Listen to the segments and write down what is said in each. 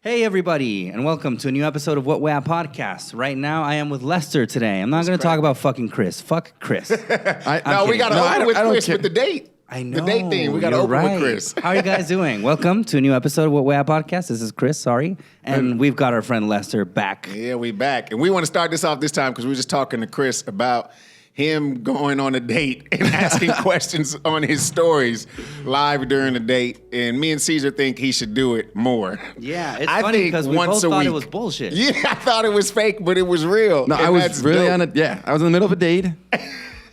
Hey, everybody, and welcome to a new episode of What Way Podcast. Right now, I am with Lester today. I'm not going to talk about fucking Chris. Fuck Chris. We got to open with Chris with the date. I know. The date thing. We got to open with Chris. How are you guys doing? Welcome to a new episode of What Way Podcast. This is Chris, and we've got our friend Lester back. Yeah, we back. And we want to start this off this time because we were just talking to Chris about him going on a date and asking questions on his stories live during the date. And me and Cesar think he should do it more. Yeah, it's funny because we both thought it was bullshit. Yeah, I thought it was fake, but it was real. No, I was really I was in the middle of a date,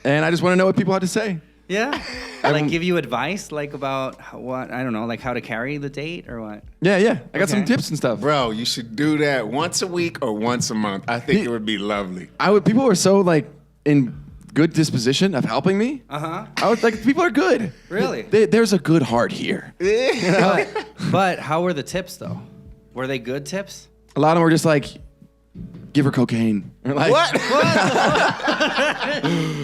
and I just want to know what people had to say. Yeah? Like give you advice about what, I don't know, like how to carry the date or what? Yeah. I got some tips and stuff. Bro, you should do that once a week or once a month. I think it would be lovely. People were so in good disposition of helping me. I was like, people are good. Really? There's a good heart here. But how were the tips though? Were they good tips? A lot of them were just like, give her cocaine. Like, what?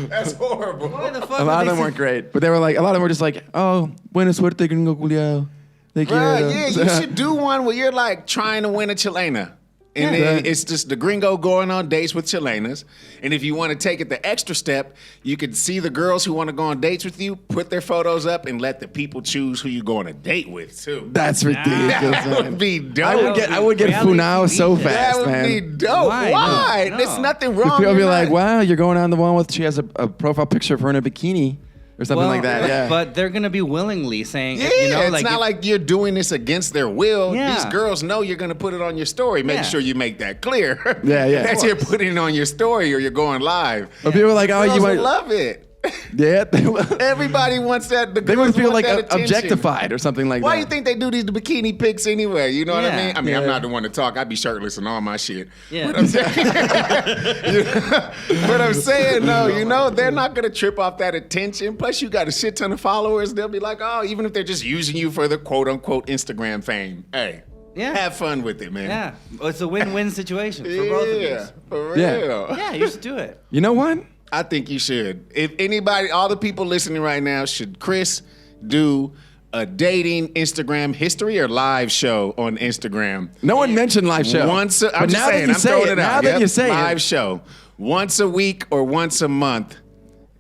That's horrible. Why the fuck a lot of them weren't great, but a lot of them were just like, oh, buena suerte, gringo culiao. Yeah, you should do one where you're like trying to win a Chilena. And then it's just the gringo going on dates with Chilenas. And if you want to take it the extra step, you could see the girls who want to go on dates with you, put their photos up, and let the people choose who you go on a date with, too. That's ridiculous. That would be dope. I would get funao so That fast, would be dope. Why? No. There's nothing wrong. People be like, wow, you're going on the one with, she has a profile picture of her in a bikini. Or something like that, yeah. But they're going to be willingly saying, it's not like you're doing this against their will. Yeah. These girls know you're going to put it on your story. Make sure you make that clear. Yeah. That you're putting it on your story or you're going live. But people are like, oh, Girls you would might love it. Yeah. Everybody wants that. They would feel like objectified or something like that. Why do you think they do these bikini pics anyway? You know what I mean? I mean, Yeah. I'm not the one to talk. I'd be shirtless and all my shit. Yeah. But I'm saying, but I'm saying, no, they're not going to trip off that attention. Plus, you got a shit ton of followers. They'll be like, oh, even if they're just using you for the quote unquote Instagram fame, hey, have fun with it, man. Yeah, it's a win-win situation for both of you. For real. Yeah, you should do it. You know what? I think you should. If anybody, all the people listening right now, should Chris do a dating Instagram history or live show on Instagram? No one mentioned live show. I'm just saying, I'm throwing it out. Now that you say it. Live show. Once a week or once a month,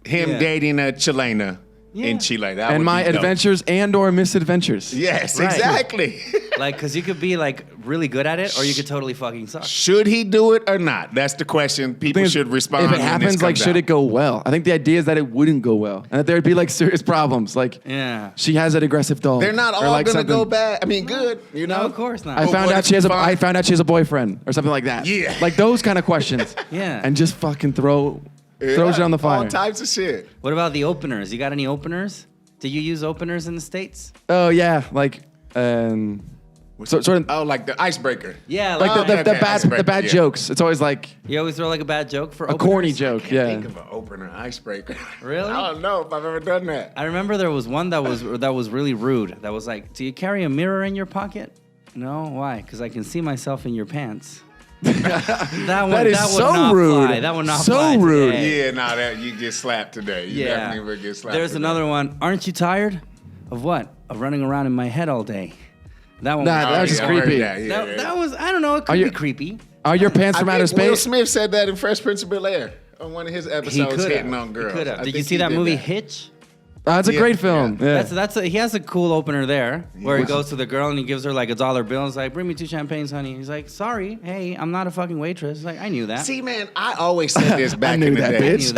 him dating a Chilena in Chile. That And would my be dope. adventures and or misadventures. Yes, Right. exactly. Because you could be really good at it, or you could totally fucking suck. Should he do it or not? That's the question. People should respond. If it when this happens, comes should out. it go well? I think the idea is that it wouldn't go well. And that there'd be serious problems. She has an aggressive dog. They're not or, all gonna something. go bad. I mean, good. You know, No, of course not. I found what out if she has it's fine? I found out she has a boyfriend or something like that. Yeah. Like those kind of questions. Yeah. And just fucking throw shit on the fire. All types of shit. What about the openers? You got any openers? Do you use openers in the States? Oh yeah, sort of like the icebreaker. Yeah, the bad jokes. It's always like you always throw a bad joke for a openers? corny joke. Can't Yeah. think of an opener icebreaker. Really? I don't know if I've ever done that. I remember there was one that was really rude. That was like, do you carry a mirror in your pocket? No, why? Because I can see myself in your pants. That is would so not rude. Fly. That would not So fly rude. today. Yeah, that you get slapped today. You definitely would get slapped. There's today. another one. Aren't you tired of what? Of running around in my head all day. That one. Nah, that was just creepy. That was. I don't know. It could be creepy. Are your pants from outer Will space? Smith said that in Fresh Prince of Bel-Air on one of his episodes, hitting on girls. Did you see that movie Hitch? It's a great film. Yeah. He has a cool opener there where he goes to the girl and he gives her like $1 bill and he's like, bring me 2 champagnes, honey. He's like, sorry, hey, I'm not a fucking waitress. He's like, I knew that. See, man, I always said this back knew in the that, day. bitch.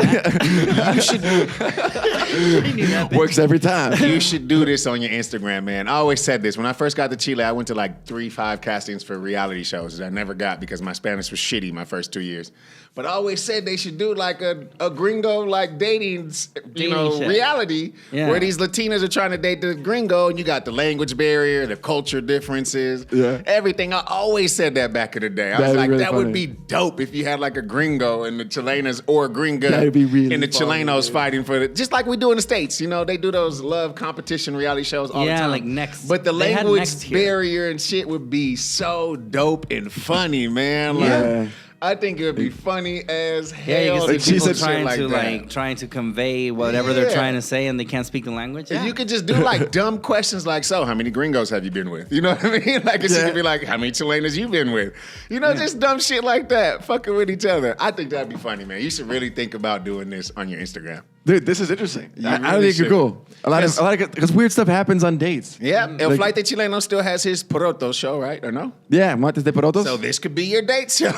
I knew that. Works every time. You should do this on your Instagram, man. I always said this. When I first got to Chile, I went to 3-5 castings for reality shows that I never got because my Spanish was shitty my first 2 years. But I always said they should do a gringo dating shit. reality Yeah. where these Latinas are trying to date the gringo and you got the language barrier, the culture differences, everything. I always said that back in the day. I was like, really that funny. would be dope if you had a gringo and the Chilenas or a gringa That'd be really and the funny, Chilenos dude. fighting for it. Just like we do in the States. You know, they do those love competition reality shows all the time. like Next. But the They had language Next here. barrier and shit would be so dope and funny, man. Yeah. I think it would be funny as hell. Yeah, you can see people trying like to that. trying to convey whatever they're trying to say, and they can't speak the language. And you could just do like dumb questions like, so how many gringos have you been with? You know what I mean? Like it could be like, how many Chilenas you been with? You know, just dumb shit like that, fucking with each other. I think that'd be funny, man. You should really think about doing this on your Instagram. Dude, this is interesting. I really think you're cool. A lot of because weird stuff happens on dates. Yeah, El Flight de Chileno still has his Poroto show, right? Or no? Yeah, Martes de Porotos. So this could be your date show.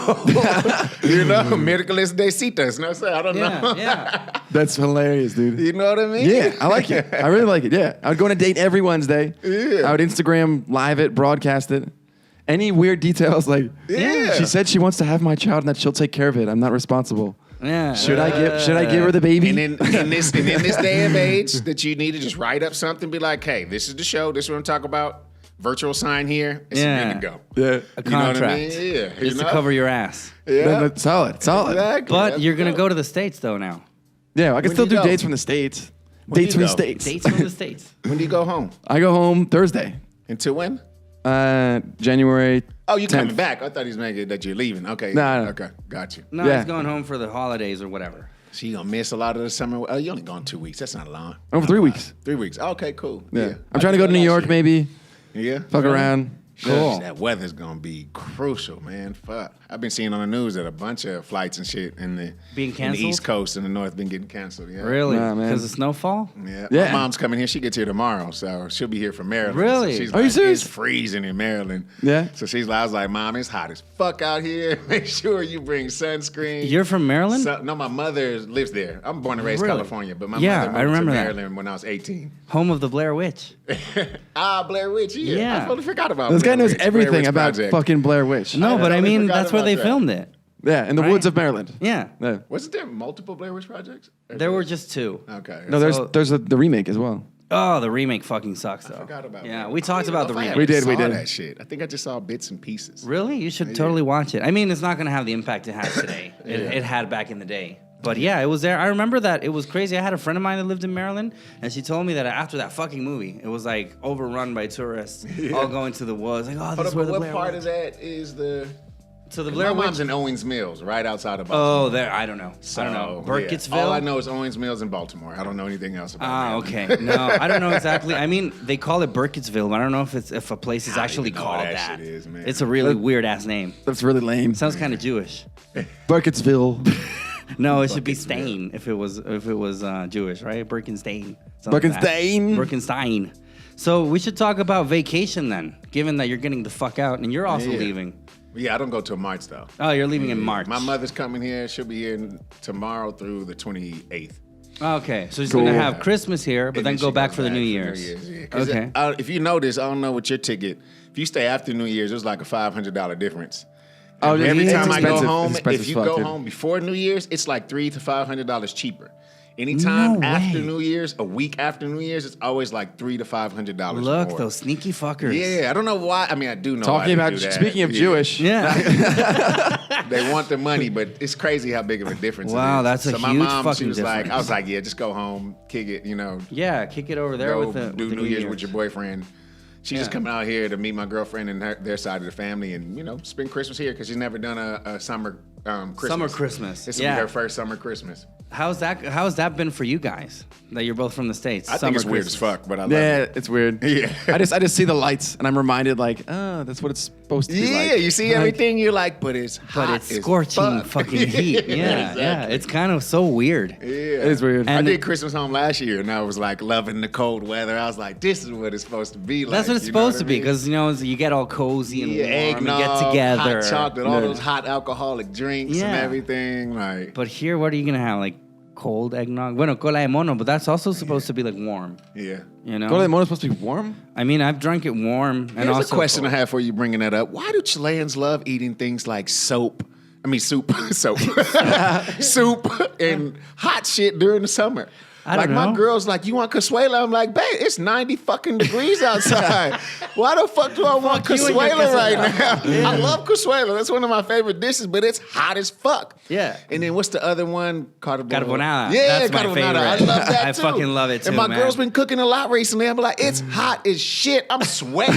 You know, Miracles de Citas. No, I don't know. Yeah. That's hilarious, dude. You know what I mean? Yeah, I like it. I really like it. Yeah, I would go on a date every Wednesday. Yeah. I would Instagram live it, broadcast it. Any weird details like, she said she wants to have my child and that she'll take care of it. I'm not responsible. Yeah. Should I give her the baby? And in this day and age, that you need to just write up something, be like, hey, this is the show. This is what I'm talking about. Virtual sign here. It's good to go. Yeah, A contract. You know what I mean? Yeah. Just to cover your ass. Yeah. That's solid. Exactly. But you're gonna go to the States though now. Yeah, I can When still do you do go? dates from the States. When do Dates you from the go? States. Dates from the States. When do you go home? I go home Thursday. Until when? January. Oh, you 10th. coming back? I thought he was making that you're leaving. Okay. No. Okay. Got you. No, Yeah. he's going home for the holidays or whatever. So you gonna miss a lot of the summer? Oh, you only gone 2 weeks. That's not long. Over 3 weeks. 3 weeks. Okay, cool. Yeah. I'm trying to go to New York, maybe. Yeah. Fuck around. Cool. That weather's gonna be crucial, man. Fuck. I've been seeing on the news that a bunch of flights and shit in the Being in the canceled? East Coast and the North been getting canceled. Yeah. Really? Nah, man. Because of snowfall? Yeah. Yeah. My mom's coming here. She gets here tomorrow, so she'll be here from Maryland. Really? So she's Are you like, serious? It's freezing in Maryland. Yeah. So I was like, Mom, it's hot as fuck out here. Make sure you bring sunscreen. You're from Maryland? No, my mother lives there. I'm born and raised Really? California, but my Yeah, mother moved I remember to that. Maryland when I was 18. Home of the Blair Witch. Blair Witch. Yeah. Yeah. I totally forgot about This guy Blair knows Witch, Blair everything Witch about Project. fucking Blair Witch. No, but I totally mean, forgot that's where about they that. filmed it. Yeah, in the Right? woods of Maryland. Yeah. Yeah. Wasn't there multiple Blair Witch projects? There were just two. Okay. No, So- there's the remake as well. Oh, the remake fucking sucks, though. Forgot about Yeah, that. we talked about the remake. We did. Saw that shit. I think I just saw bits and pieces. Really? You should totally watch it. I mean, it's not going to have the impact it has today. It had back in the day. But yeah, it was there. I remember that. It was crazy. I had a friend of mine that lived in Maryland, and she told me that after that fucking movie, it was like overrun by tourists all going to the woods. Like, oh, this is where the what Blair part Witch. of that is the... So the My Blair Witch. mom's in Owings Mills, right outside of Baltimore. Oh, there. I don't know. I don't know. Yeah. Burkittsville. All I know is Owings Mills in Baltimore. I don't know anything else about it. Okay. No, I don't know exactly. I mean, they call it Burkittsville, but I don't know if a place is I don't actually even know called what that that. shit is, man. It's a really weird ass name. That's really lame. Sounds kind of Jewish. Burkittsville. No, it should be Stain if it was Jewish, right? Birkenstein. Something like that. Birkenstein? Birkenstein. So we should talk about vacation then, given that you're getting the fuck out and you're also Yeah. leaving. Yeah, I don't go till March, though. Oh, you're leaving in March. My mother's coming here. She'll be here tomorrow through the 28th. Okay, so she's Cool. gonna have Christmas here, but And then go she back goes for the New Year's. Yeah. 'Cause Okay. if you notice, I don't know what your ticket. If you stay after New Year's, it's like a $500 difference. Oh, And every it's time I go expensive. home, It's expensive if as you fuck, go dude. home before New Year's, it's like $300 to $500 cheaper. Anytime No after way. New Year's, a week after New Year's, it's always like $300 to $500 Look, more. those sneaky fuckers. Yeah, I don't know why. I mean, I do know. why Talking they about do that. speaking of Yeah. Jewish. Yeah. They want the money, but it's crazy how big of a difference. Wow, it is. that's a so my huge mom, she fucking was like, difference. I was like, yeah, just go home, kick it, Yeah, kick it over there go with the do with the New Year's with your boyfriend. She's just Yeah. coming out here to meet my girlfriend and their side of the family, and spend Christmas here because she's never done a summer Christmas. Summer Christmas. This will Yeah. be her first summer Christmas. How's that been for you guys? That you're both from the States. I think it's weird as fuck, but I love Yeah, it. it's weird. Yeah. I just see the lights and I'm reminded like, oh, that's what it's supposed to be like. Yeah, you see Like, everything, you're like, but it's But hot it's as scorching fuck. fucking heat. Yeah, yeah. Exactly. It's kind of so weird. Yeah. It is weird. And I did Christmas home last year, and I was like loving the cold weather. I was like, this is what it's supposed to be like. That's what it's you know supposed to I be mean? because you get all cozy and Yeah, warm eggnog, and get together. hot chocolate, all Yeah. those hot alcoholic drinks and Yeah. everything. Like, But here, what are you gonna have? Like cold eggnog? Bueno, cola de mono, but that's also supposed to be like warm. yeah. You know? Cola de mono is supposed to be warm? I mean, I've drunk it warm and Here's also a question cold. I have for you bringing that up. Why do Chileans love eating things like soup, soup and hot shit during the summer? I Like don't my know. girl's like, you want Consuela? I'm like, babe, it's 90 fucking degrees outside. Why the fuck do I want you and your Consuela right Consuela. now? I love Consuela. That's one of my favorite dishes, but it's hot as fuck. Yeah. And then what's the other one? Carbonara. Yeah, That's my carbonara. I favorite. love that I too. fucking love it too, And my man. girl's been cooking a lot recently. I'm like, it's hot as shit. I'm sweating.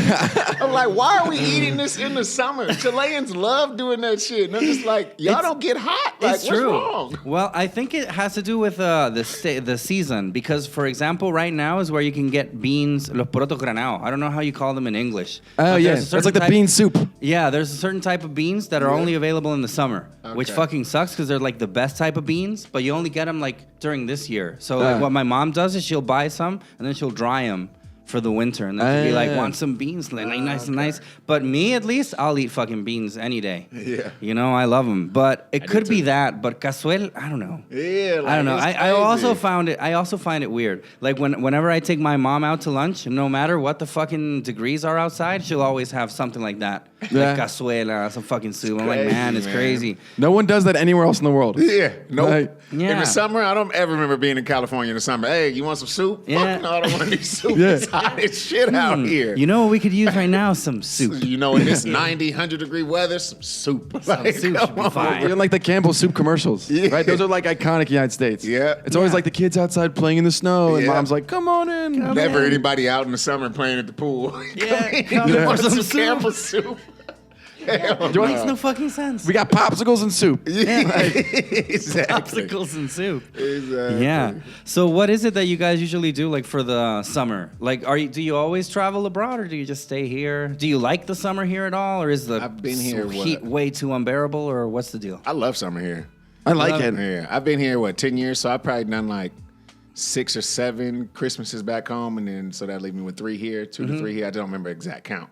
I'm like, why are we eating this in the summer? Chileans love doing that shit. And I'm just like, y'all don't get hot. Like, It's what's true. wrong? Well, I think it has to do with the season because, for example, right now is where you can get beans, los porotos granao. I don't know how you call them in English. Oh, But yeah. there's a That's certain like the type- bean soup. Yeah, there's a certain type of beans that are only available in the summer, which Okay. fucking sucks because they're like the best type of beans, but you only get them like during this year. So like what my mom does is she'll buy some and then she'll dry them for the winter, and then she'll be like, want some beans, like nice and nice. But me, at least, I'll eat fucking beans any day. Yeah. You know, I love them. But it could be too. that. But cazuela, I don't know. Yeah, like, I don't know. it's I also crazy. found it. I also find it weird. Like whenever I take my mom out to lunch, no matter what the fucking degrees are outside, she'll always have something like that, Yeah. like cazuela, some fucking soup. I'm like, crazy, man, it's man. crazy. No one does that anywhere else in the world. Yeah, nope. Like- Yeah. In the summer, I don't ever remember being in California in the summer. Hey, you want some soup? Yeah. Fuck no, I don't want any soup. Yeah. It's hot as shit out here. You know what we could use right now? Some soup. You know, in this 90, 100-degree weather, some soup. Like, soup come should be on. fine. Even like the Campbell soup commercials, Yeah. right? Those are like iconic United States. Yeah. It's always like the kids outside playing in the snow, and Yeah. mom's like, "Come on in." Never anybody out in the summer playing at the pool. Yeah, Come come in, for want some some soup. Campbell soup. Hell you want Makes no fucking sense. We got popsicles and soup. exactly. Popsicles and soup. Exactly. Yeah. So what is it that you guys usually do like for the summer? Like do you always travel abroad or do you just stay here? Do you like the summer here at all or is the I've been here, heat what? way too unbearable or what's the deal? I love summer here. I like it. Yeah, I've been here, 10 years? So I've probably done like 6 or 7 Christmases back home. And then, so that leave me with 3 here, 2 to 3 here. I don't remember exact count.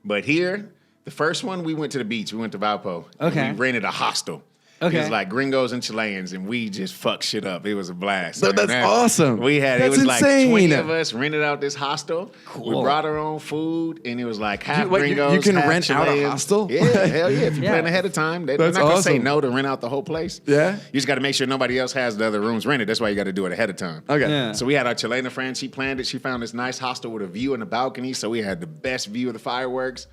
But here, the first one, we went to the beach. We went to Valpo. and Okay. we rented a hostel. Okay. It was like gringos and Chileans, and we just fucked shit up. It was a blast. That's man. awesome. We had, That's it was like insane. 20 of us rented out this hostel. Cool. We brought our own food, and it was like half wait, you gringos, can half rent out a Chileans. hostel? Yeah, hell yeah. If you Yeah. plan ahead of time, they're That's not going to say awesome. no to rent out the whole place. Yeah? You just got to make sure nobody else has the other rooms rented. That's why you got to do it ahead of time. Okay. Yeah. So we had our Chilena friend. She planned it. She found this nice hostel with a view in the balcony. So we had the best view of the fireworks.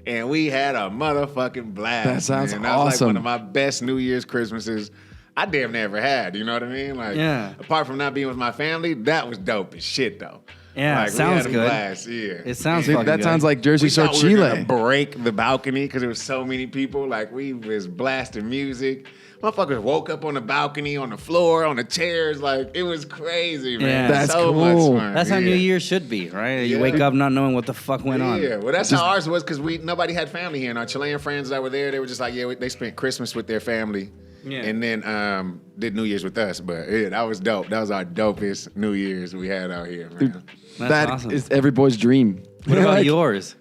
And we had a motherfucking blast. That sounds man. That was like awesome. one of my best New Year's Christmases I damn near ever had. You know what I mean? Like, Yeah. apart from not being with my family, that was dope as shit, though. Yeah, like, sounds we had good. a blast. Yeah. It sounds Dude, fucking that good. sounds like Jersey We Shore, thought we were Chile. gonna break the balcony because there was so many people. Like, we was blasting music. Motherfuckers woke up on the balcony, on the floor, on the chairs. Like, it was crazy, man. Yeah. That's so cool. much fun. That's how yeah. New Year's should be, right? You Yeah. wake up not knowing what the fuck went on. Yeah, well, that's how ours was because nobody had family here, and our Chilean friends that were there, they were just like, yeah, they spent Christmas with their family, Yeah. and then did New Year's with us. But yeah, that was dope. That was our dopest New Year's we had out here, man. That's That awesome. is every boy's dream. What about Like, yours?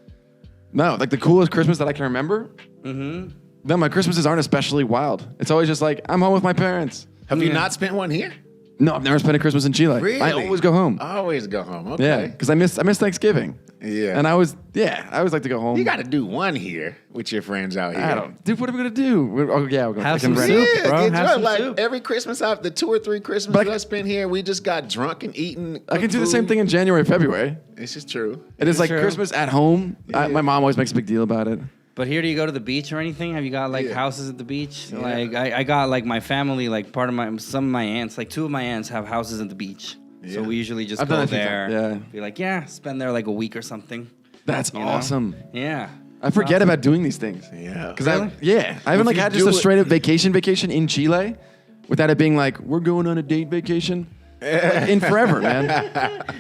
No, like the coolest Christmas that I can remember. Mm-hmm. No, my Christmases aren't especially wild. It's always just like I'm home with my parents. Have you Yeah. not spent one here? No, I've never spent a Christmas in Chile. Really? I always go home. I always go home. Yeah, Okay. because I miss Thanksgiving. Yeah. And I always like to go home. You got to do one here with your friends out here. I don't, dude. What are we gonna do? Oh yeah, we're gonna Have fucking some rent. soup. Yeah, bro. get Have drunk. some Like soup. every Christmas, the 2 or 3 Christmases But- I spent here, we just got drunk and eating. I can do the same thing in January, February. This is true. It is like Sure. Christmas at home. Yeah. My mom always makes a big deal about it. But here, do you go to the beach or anything? Have you got like Yeah. houses at the beach? Yeah. Like I got like my family, like part of some of my aunts, like 2 of my aunts have houses at the beach. So Yeah. we usually just I've go done that a few there. times, yeah. Be like, yeah, spend there like a week or something. That's You know? awesome. Yeah. I forget about doing these things. Yeah. Because Really? I haven't If like you had just do a it- straight up vacation in Chile, without it being like we're going on a date vacation. Like, in forever, man.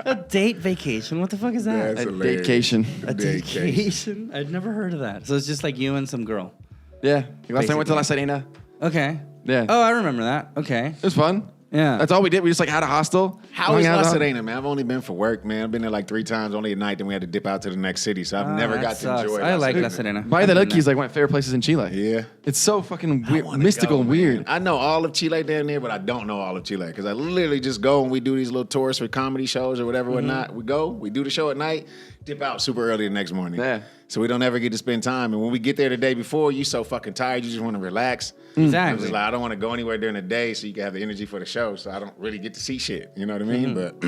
A date vacation. What the fuck is that? That's A hilarious. datecation. A Daycation. vacation? I'd never heard of that. So it's just like you and some girl. Yeah. Last time I went to La Serena. Okay. Yeah. Oh, I remember that. Okay. It was fun. Yeah. That's all we did. We just like had a hostel. How hung is out La out. Serena, man? I've only been for work, man. I've been there like 3 times, only at night. Then we had to dip out to the next city, so I've never that got sucks. to enjoy. I like La Serena. Valle del Elqui is like one of my favorite places in Chile. Yeah. It's so fucking I weird, wanna mystical go, and man. weird. I know all of Chile down there, but I don't know all of Chile because I literally just go and we do these little tours for comedy shows or whatever, whatnot. We go, we do the show at night, dip out super early the next morning. Yeah. So we don't ever get to spend time. And when we get there the day before, you so fucking tired, you just want to relax. Exactly. I'm just like, I don't want to go anywhere during the day so you can have the energy for the show. So I don't really get to see shit. You know what I mean? But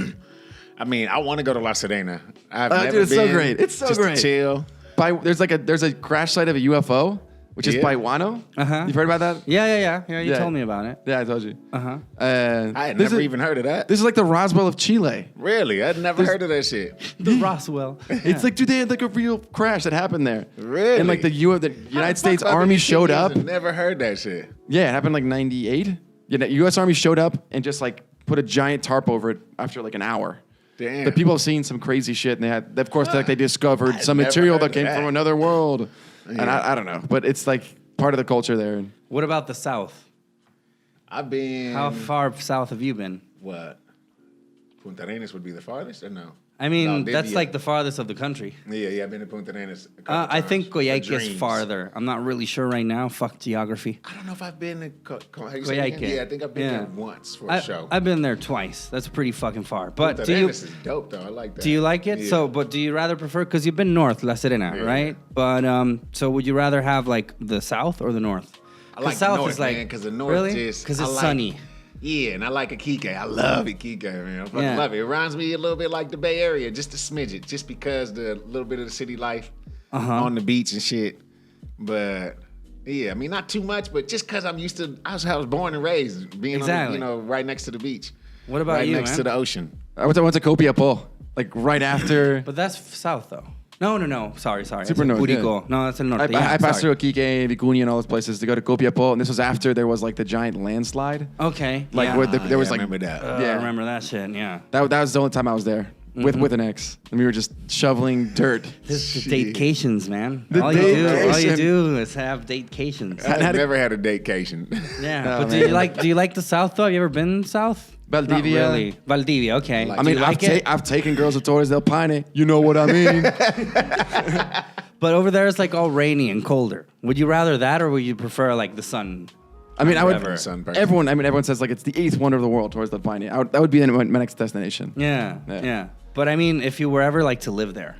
I mean, I want to go to La Serena. I've never dude, it's been. so great. It's so just great. To chill. There's a crash site of a UFO, which is Yeah. by Wano. Uh-huh. You've heard about that? Yeah. You Yeah. told me about it. Yeah, I told you. Uh-huh. I had never even heard of that. This is like the Roswell of Chile. Really? I'd never heard of that shit. The Roswell. It's like, dude, they had like a real crash that happened there. Really? And like the United States Army showed up. Never heard that shit. Yeah, it happened like 98. Yeah, the U.S. Army showed up and just like put a giant tarp over it after like an hour. Damn. But people have seen some crazy shit, and of course, they discovered I'd some never material heard that of came that. from another world. And Yeah. I don't know, but it's like part of the culture there. What about the South? I've been. How far south have you been? What? Punta Arenas would be the farthest, or no? I mean, Valdivia. that's like the farthest of the country. Yeah, I've been to Punta Arenas. A couple I times think for Coyhaique is dreams. farther. I'm not really sure right now. Fuck geography. I don't know if I've been to how you say it again? Coyhaique. Yeah, I think I've been Yeah. there once for a show. I've been there twice. That's pretty fucking far. But Punta do you Arenas is dope though. I like that. do you like it? Yeah. So, but do you rather prefer? Because you've been north, La Serena, Yeah. right? But so would you rather have like the south or the north? I like south the north, is like man, because the north really just because I it's like- sunny. Yeah, and I like Iquique. I love Iquique, man. I fucking Yeah. love it. It reminds me a little bit like the Bay Area, just a smidget, just because the little bit of the city life on the beach and shit. But yeah, I mean, not too much, but just because I'm used to, I was born and raised being Exactly. on the, right next to the beach. What about right you, next man? to the ocean. I went to Copiapó, like right after. But that's south though. No. Sorry. Super It's north, Curicó. No, that's el norte. I passed sorry. through Iquique, Vicuña, and all those places to go to Copiapó, and this was after there was like the giant landslide. Okay. Like yeah. where there was I like remember that. Yeah. I remember that shit. Yeah. that was the only time I was there with an ex, and we were just shoveling dirt. This is the datecations, man. The all you datecation. do is have datecations. I've never had a datecation. Yeah. Oh, but man. do you like the south though? Have you ever been south? Valdivia. Not really. Valdivia. Okay. Like- I Do mean, you like it? I've taken girls to Torres del Paine. You know what I mean? But over there it's like all rainy and colder. Would you rather that or would you prefer like the sun? I mean, I would. Whatever. Sun person. Everyone says like it's the 8th wonder of the world, Torres del Paine. That would be my next destination. Yeah. Yeah. Yeah. But I mean, if you were ever like to live there.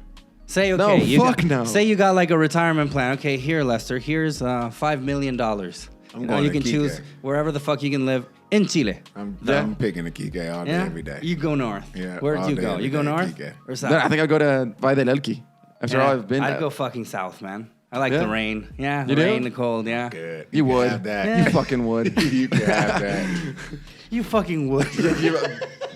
Say No, okay, fuck no. Say you got like a retirement plan. Okay, here Lester, here's $5 million. I'm going you to can choose Iquique. wherever the fuck you can live in Chile. I'm picking Iquique all day, Yeah. every day. You go north. Yeah, Where'd all you day, go? every You go day, north Iquique. or south? Then I think I'll go to Valle del Elqui. After all I've been, I'd go fucking south, man. I like Yeah? the rain. Yeah, You the do? rain, the cold. Yeah. Good. You can would. have that. Yeah. You fucking would. You can have that. You fucking would.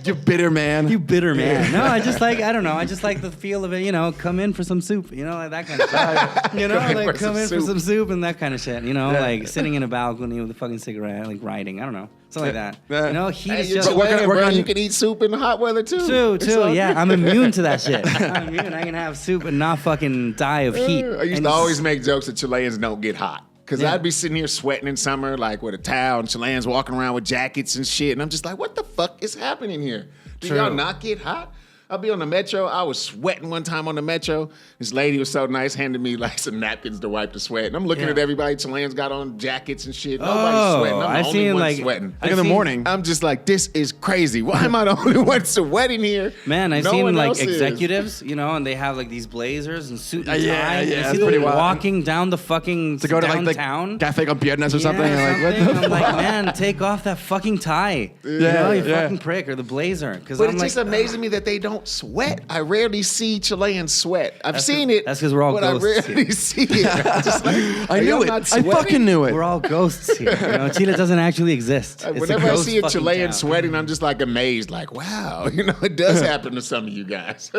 You bitter man. You bitter man. No, I just like, I don't know. I just like the feel of it, come in for some soup, like that kind of shit. Come in for some soup and that kind of shit, like sitting in a balcony with a fucking cigarette, like writing. I don't know. Something like that. Yeah. Heat Hey, is you're just. Chilean, work bro. on- You can eat soup in the hot weather too. It's Too, all yeah. good. I'm immune to that shit. I'm immune. I can have soup and not fucking die of heat. I used And to always make jokes that Chileans don't get hot. Because Yeah. I'd be sitting here sweating in summer, like with a towel, and Chileans walking around with jackets and shit. And I'm just like, what the fuck is happening here? Do True. y'all not get hot? I'll be on the metro. I was sweating one time on the metro. This lady was so nice, handed me like some napkins to wipe the sweat. And I'm looking Yeah. at everybody. Chileans got on jackets and shit. Nobody's sweating. I'm the I've only seen one like sweating. Like in the morning. I'm just like, this is crazy. Why am I the only one sweating here? Man, I've No seen one like else is. executives, and they have like these blazers and suit and Yeah, tie. yeah, I that's see them pretty wild. walking down the fucking to go to like downtown. the Café con Piernas or something. Yeah, and like, what the I'm like, fuck? man, take off that fucking tie. Yeah, you yeah. fucking prick, or the blazer. Because But I'm it's like, just amazing me that they don't sweat. I rarely see Chileans sweat. I've That's seen 'cause- it. that's 'cause we're all but ghosts I rarely here. see it. I'm just like, I are knew y'all it. not I sweating? fucking knew it. we're all ghosts here. Chile doesn't actually exist. It's a Whenever I ghost see a fucking Chilean town. sweating, I'm just like amazed. Like, wow, it does happen to some of you guys.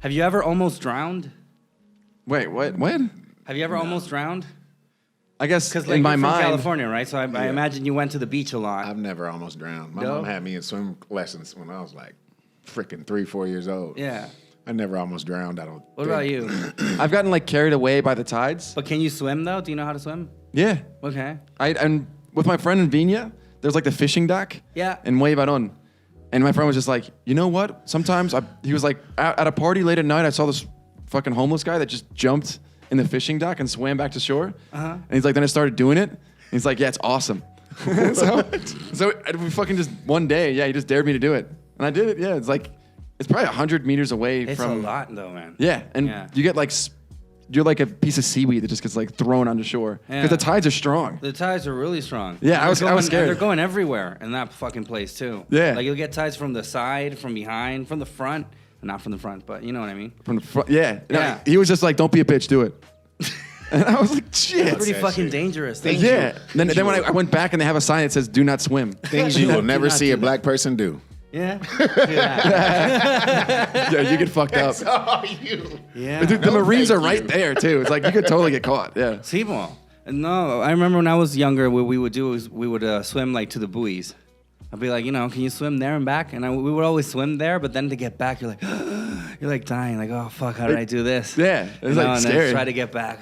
Have you ever almost drowned? Wait, what? What? Have you ever almost drowned? I guess Because in my you're from mind. California, right? So I imagine you went to the beach a lot. I've never almost drowned. My No? mom had me in swim lessons when I was like freaking 3-4 years old. Yeah. I never almost drowned. I don't. What think. about you? I've gotten like carried away by the tides. But can you swim though? Do you know how to swim? Yeah. Okay. And with my friend in Viña, there's like the fishing dock. Yeah. In Muevaron. And my friend was just like, you know what? Sometimes he was like, at a party late at night, I saw this fucking homeless guy that just jumped in the fishing dock and swam back to shore. Uh-huh. And he's like, then I started doing it. And he's like, yeah, it's awesome. so we fucking just one day, he just dared me to do it. And I did it. Yeah, it's like, It's probably 100 meters away It's from. a lot though, man. Yeah, and Yeah. you get like you're like a piece of seaweed that just gets like thrown onto shore because Yeah. the tides are strong. The tides are really strong. Yeah, I was And scared. they're going everywhere in that fucking place too. Yeah. Like you'll get tides from the side, from behind, from the front. Not from the front, but you know what I mean. From the front, yeah. No, Yeah. he was just like, "Don't be a bitch, do it." And I was like, "Shit." It's pretty that fucking shit. dangerous. Yeah. Then when I went back and they have a sign that says "Do not swim." Things you will Do never not see do a that. black person do. Yeah. Do that. Yeah, you get fucked up. Oh, you. Yeah. Dude, the Marines thank are right you. there too. It's like you could totally get caught. Yeah. Simo. No, I remember when I was younger, what we would do is we would swim like to the buoys. I'd be like, can you swim there and back? And we would always swim there, but then to get back, you're like dying. Like, oh fuck, how did I do this? Yeah, it's like and scary. then try to get back,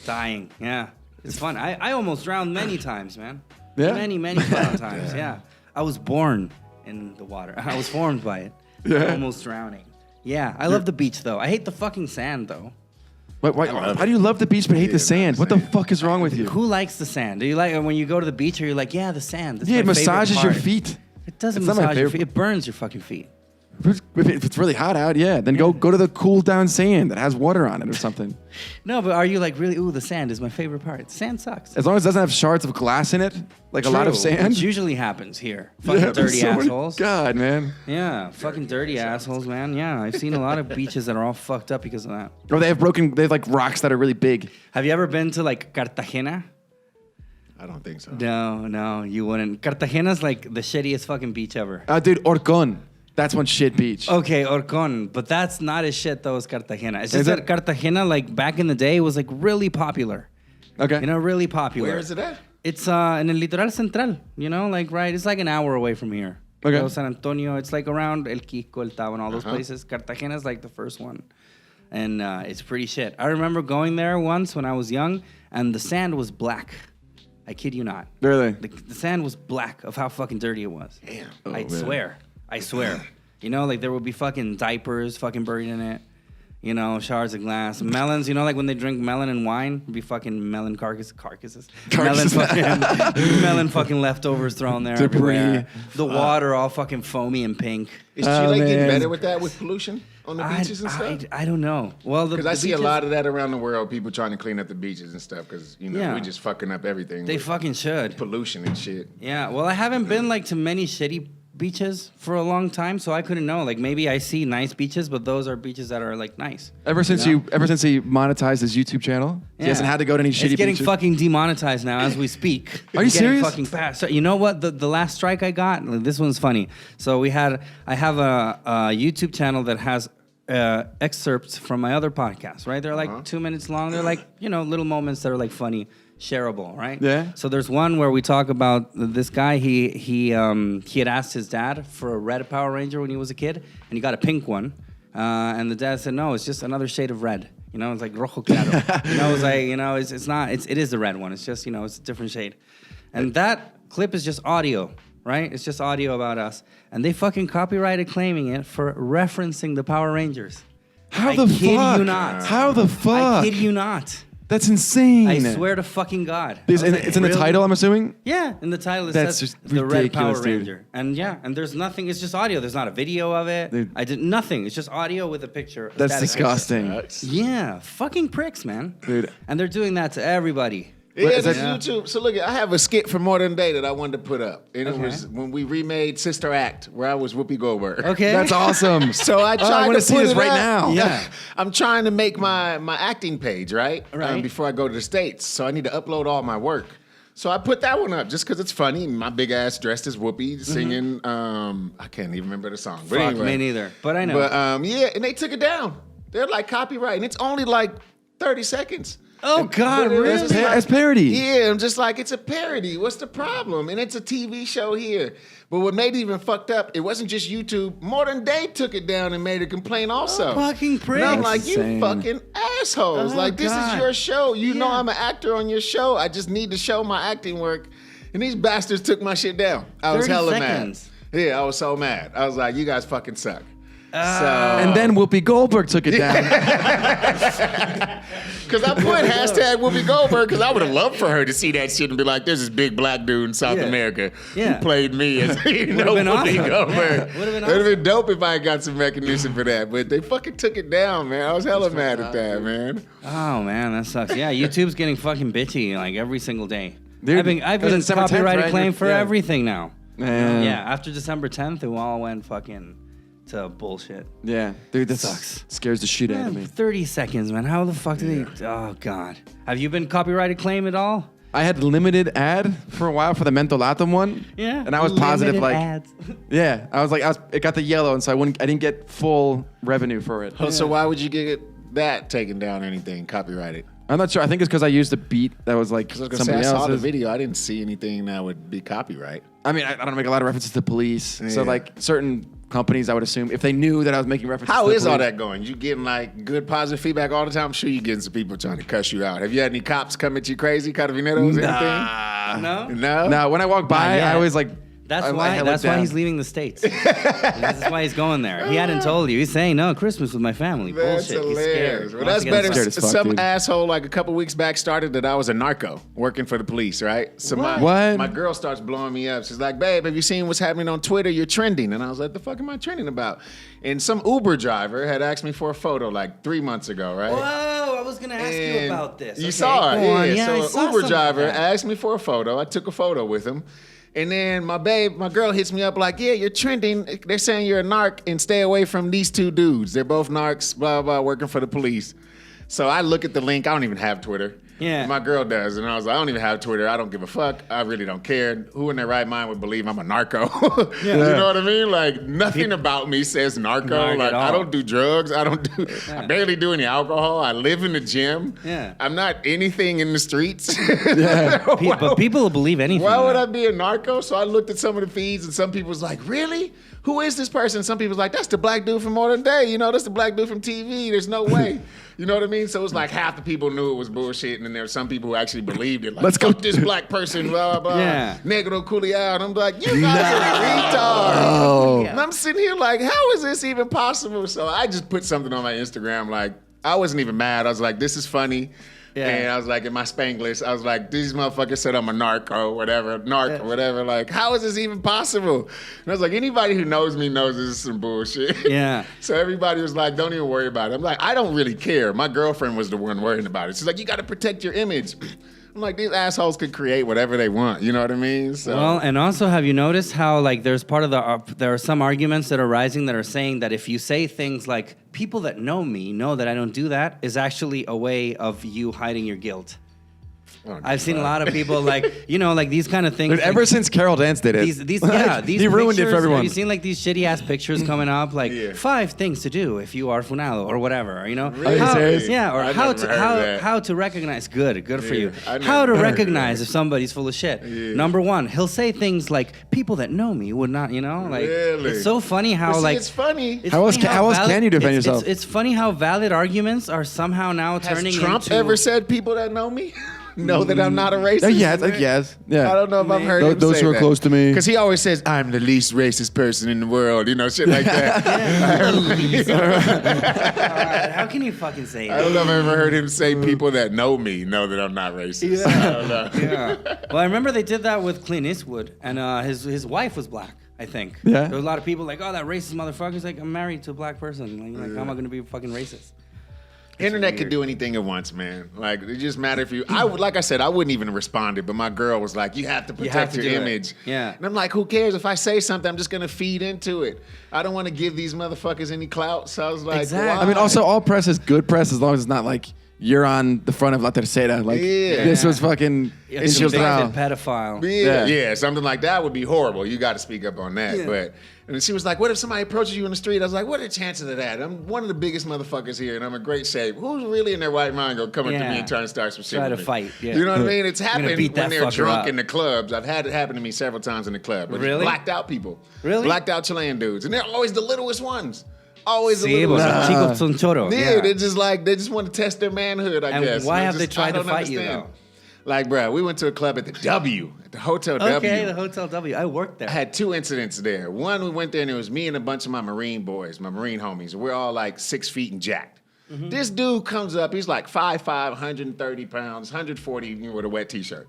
dying. Yeah, it's fun. I almost drowned many times, man. Yeah? Many fucking times. Yeah, I was born in the water. I was formed by it. Yeah. Almost drowning. Yeah, I love the beach though. I hate the fucking sand though. Why do you love the beach but hate the not sand? the What the sand. fuck is wrong with you? Who likes the sand? Do you like when you go to the beach or you're like, yeah, the sand. That's Yeah, it my favorite massages your part." feet. It doesn't It's not my massage your favorite- feet. It burns your fucking feet. If it's really hot out, yeah, then go to the cool down sand that has water on it or something. No, but are you like really? Ooh, the sand is my favorite part. Sand sucks. As long as it doesn't have shards of glass in it, like a lot of True, sand. which usually happens here. Fucking Yeah, there's dirty so many- assholes. God, man. Yeah, fucking dirty assholes, man. Yeah, I've seen a lot of beaches that are all fucked up because of that. Or they have like rocks that are really big. Have you ever been to like Cartagena? I don't think so. No, you wouldn't. Cartagena's like the shittiest fucking beach ever. Dude, Orcon. That's one shit beach. Okay, Orcon, but that's not as shit though as Cartagena. It's Is just that it? Cartagena, like back in the day, was like really popular. Okay. Really popular. Where is it at? It's in el litoral central. Right. It's like an hour away from here. Okay. San Antonio. It's like around El Quico, El Tao, and all those places. Cartagena's like the first one, and it's pretty shit. I remember going there once when I was young, and the sand was black. I kid you not. Really? The sand was black of how fucking dirty it was. Damn. I man. swear. Like there would be fucking diapers fucking buried in it. Shards of glass. Melons, like when they drink melon and wine, it'd be fucking melon carcasses. Melon fucking leftovers thrown there Debris. everywhere. The water all fucking foamy and pink. Is Chile getting man. better with that, with pollution on the beaches and stuff? I don't know. Well, Because I see a lot of that around the world, people trying to clean up the beaches and stuff, because, Yeah. we just fucking up everything They with fucking should. pollution and shit. Yeah, well, I haven't been like to many shitty beaches for a long time, so I couldn't know. Like maybe I see nice beaches, but those are beaches that are like nice. Ever since he monetized his YouTube channel, he hasn't had to go to any shitty It's getting beaches. fucking demonetized now as we speak. Are you It's getting serious? Fucking fast. So, you know what? The last strike I got. This one's funny. So I have a YouTube channel that has excerpts from my other podcasts. Right? They're like 2 minutes long. They're like little moments that are like funny, shareable. Right? Yeah. So there's one where we talk about this guy. He had asked his dad for a red Power Ranger when he was a kid, and he got a pink one. And the dad said, no, it's just another shade of red. It's like rojo claro. It's like, it's not, it is the red one. It's just, it's a different shade. And that clip is just audio, right? It's just audio about us. And they fucking copyrighted claiming it for referencing the Power Rangers. How I the kid fuck? you not. How the fuck? I kid you not. That's insane. I swear to fucking God. It's, I was like, it's in the really? title, I'm assuming? Yeah, in the title it That's says just the Red ridiculous, Power dude. Ranger. And there's nothing, it's just audio. There's not a video of it. Dude. I did nothing. It's just audio with a picture. a That's static disgusting. Sucks. picture. Yeah, fucking pricks, man. Dude. And they're doing that to everybody. Yeah, Is this that- YouTube. So look, I have a skit from Modern Day that I wanted to put up, and it was when we remade Sister Act, where I was Whoopi Goldberg. Okay. That's awesome. So I tried I want to to see put this it right up. now. Yeah. I'm trying to make my acting page, right? Right. Before I go to the States. So I need to upload all my work. So I put that one up just because it's funny. My big ass dressed as Whoopi singing, I can't even remember the song. But Fuck, anyway. me neither. But I know. But yeah, and they took it down. They're like copyright, and it's only like 30 seconds. Oh, God, But it was really? just As parody. Yeah, I'm just like, it's a parody. What's the problem? And it's a TV show here. But what made it even fucked up, it wasn't just YouTube. Modern Day took it down and made a complaint also. fucking pricks. And I'm like, you Insane. fucking assholes. Oh, like, this God. is your show. You know Yeah. I'm an actor on your show. I just need to show my acting work. And these bastards took my shit down. I was 30 hella seconds. mad. Yeah, I was so mad. I was like, you guys fucking suck. And then Whoopi Goldberg took it down. Because I put hashtag Whoopi Goldberg because I would have loved for her to see that shit and be like, there's this big black dude in South America who played me as Whoopi awesome. Goldberg. Yeah. Would have been dope if I had got some recognition for that. But they fucking took it down, man. I was hella mad at that, man. Oh man, that sucks. Yeah, YouTube's getting fucking bitchy like every single day. Dude, I've been December 10th, copyrighted right? claim for Yeah. everything now. Man. Yeah, after December 10th, it all went fucking to bullshit. Yeah, dude, that Sucks. Scares the shit out of me. 30 seconds, man. How the fuck do they? Oh god. Have you been copyrighted claim at all? I had limited ad for a while for the Mentolatum one. Yeah. And I was positive, Limited like, ads. yeah, it got the yellow, and so I didn't get full revenue for it. So why would you get that taken down or anything, copyrighted? I'm not sure. I think it's because I used a beat that was like Because I was gonna say, somebody I saw the else's. video. I didn't see anything that would be copyright. I mean, I don't make a lot of references to police. So Yeah. like certain companies, I would assume, if they knew that I was making references How to the is all police- that going? You getting like good positive feedback all the time? I'm sure you're getting some people trying to cuss you out. Have you had any cops come at you crazy, carabineros, anything? No. No? No, when I walk by, yet. I always like. That's I why. look That's why down. he's leaving the states. That's why he's going there. He hadn't told you. He's saying no, Christmas with my family. That's Bullshit. He's hilarious. scared. Well, Wants that's to get better. scared as fuck, Some dude. asshole like a couple weeks back started that I was a narco working for the police, right? So What? my girl starts blowing me up. She's like, babe, have you seen what's happening on Twitter? You're trending. And I was like, the fuck am I trending about? And some Uber driver had asked me for a photo like 3 months ago, right? Whoa! I was gonna ask you And about this. You Okay, saw it, go on. yeah. I So saw an Uber some of driver that. asked me for a photo. I took a photo with him. And then my girl hits me up like, yeah, you're trending. They're saying you're a narc and stay away from these two dudes. They're both narcs, blah, blah, working for the police. So I look at the link. I don't even have Twitter. Yeah. My girl does. And I was like, I don't even have Twitter. I don't give a fuck. I really don't care. Who in their right mind would believe I'm a narco? You know what I mean? Like, nothing about me says narco. Narc Like, at all. I don't do drugs. I barely do any alcohol. I live in the gym. Yeah. I'm not anything in the streets. But people will believe anything. Why would though. I be a narco? So I looked at some of the feeds, and some people was like, really? Who is this person? Some people was like, that's the black dude from Modern Day. You know, that's the black dude from TV. There's no way. You know what I mean? So it was like half the people knew it was bullshit, and then there were some people who actually believed it. Like, Let's go. fuck this black person, blah, blah, Yeah. negro culiao. And I'm like, you guys are retards. Oh. And I'm sitting here like, how is this even possible? So I just put something on my Instagram. Like, I wasn't even mad. I was like, this is funny. Yeah. And I was like, in my Spanglish, I was like, these motherfuckers said I'm a narc or whatever, or whatever. Like, how is this even possible? And I was like, anybody who knows me knows this is some bullshit. Yeah. So everybody was like, don't even worry about it. I'm like, I don't really care. My girlfriend was the one worrying about it. She's like, you got to protect your image. I'm like, these assholes could create whatever they want. You know what I mean? So, Well, and also, have you noticed how like there's part of there are some arguments that are rising that are saying that if you say things like "people that know me know that I don't do that" is actually a way of you hiding your guilt. I've seen a lot of people like like these kind of things. Dude, ever since Carol Dance did it, These he ruined it pictures, for everyone. Have you seen like these shitty ass pictures coming up like Yeah. 5 things to do if you are funalo or whatever, Really? How, serious? yeah, or I how never to heard of that. how to recognize good for you. I How to never heard of recognize that. if somebody's full of shit. Yeah. Number 1, he'll say things like people that know me would not, like Really? it's so funny how But see, like it's funny. it's How else funny how else valid- can you defend it's- yourself? It's funny how valid arguments are somehow now turning Has Trump into ever said people that know me know that I'm not a racist? yes. Yeah. I don't know if I've heard him Those say who are that. close to me. Because he always says, I'm the least racist person in the world, shit like that. Alright, how can you fucking say I that? don't know if I've ever heard him say people that know me know that I'm not racist. I don't know. Yeah. Well, I remember they did that with Clint Eastwood, and his wife was black, I think. Yeah. There were a lot of people like, oh, that racist motherfucker. He's like, I'm married to a black person. Like, how am I going to be fucking racist? Internet could do anything at once, man. Like, it just matter if you. Like I said, I wouldn't even respond it, but my girl was like, "You have to protect to your do it. image." Yeah. And I'm like, "Who cares if I say something? I'm just gonna feed into it. I don't want to give these motherfuckers any clout." So I was like, Exactly. why? I mean, also all press is good press as long as it's not like you're on the front of La Tercera. Like Yeah. this was fucking. It's a infiltrado. pedophile. Yeah, something like that would be horrible. You got to speak up on that. Yeah. But and she was like, "What if somebody approaches you in the street?" I was like, "What are the chances of that? I'm one of the biggest motherfuckers here, and I'm in great shape. Who's really in their right mind gonna come up to Yeah. me and try to start some shit? Try with to me? fight, yeah. You know what I mean? It's gonna happened beat when that they're fucker drunk up. in the clubs. I've had it happen to me several times in the club. But Really? blacked out people. Really? Blacked out Chilean dudes, and they're always the littlest ones. Always the Sí, littlest pues, ones. chicos son choro. Yeah, they just want to test their manhood. I And guess. why And have they just- tried I to don't fight you, understand. though? Like, bro, we went to a club at the W, at the Hotel W. Okay, the Hotel W. I worked there. I had 2 incidents there. One, we went there and it was me and a bunch of my Marine boys, my Marine homies. We're all like 6 feet and jacked. Mm-hmm. This dude comes up, he's like 5'5", 130 pounds, 140 with a wet t-shirt.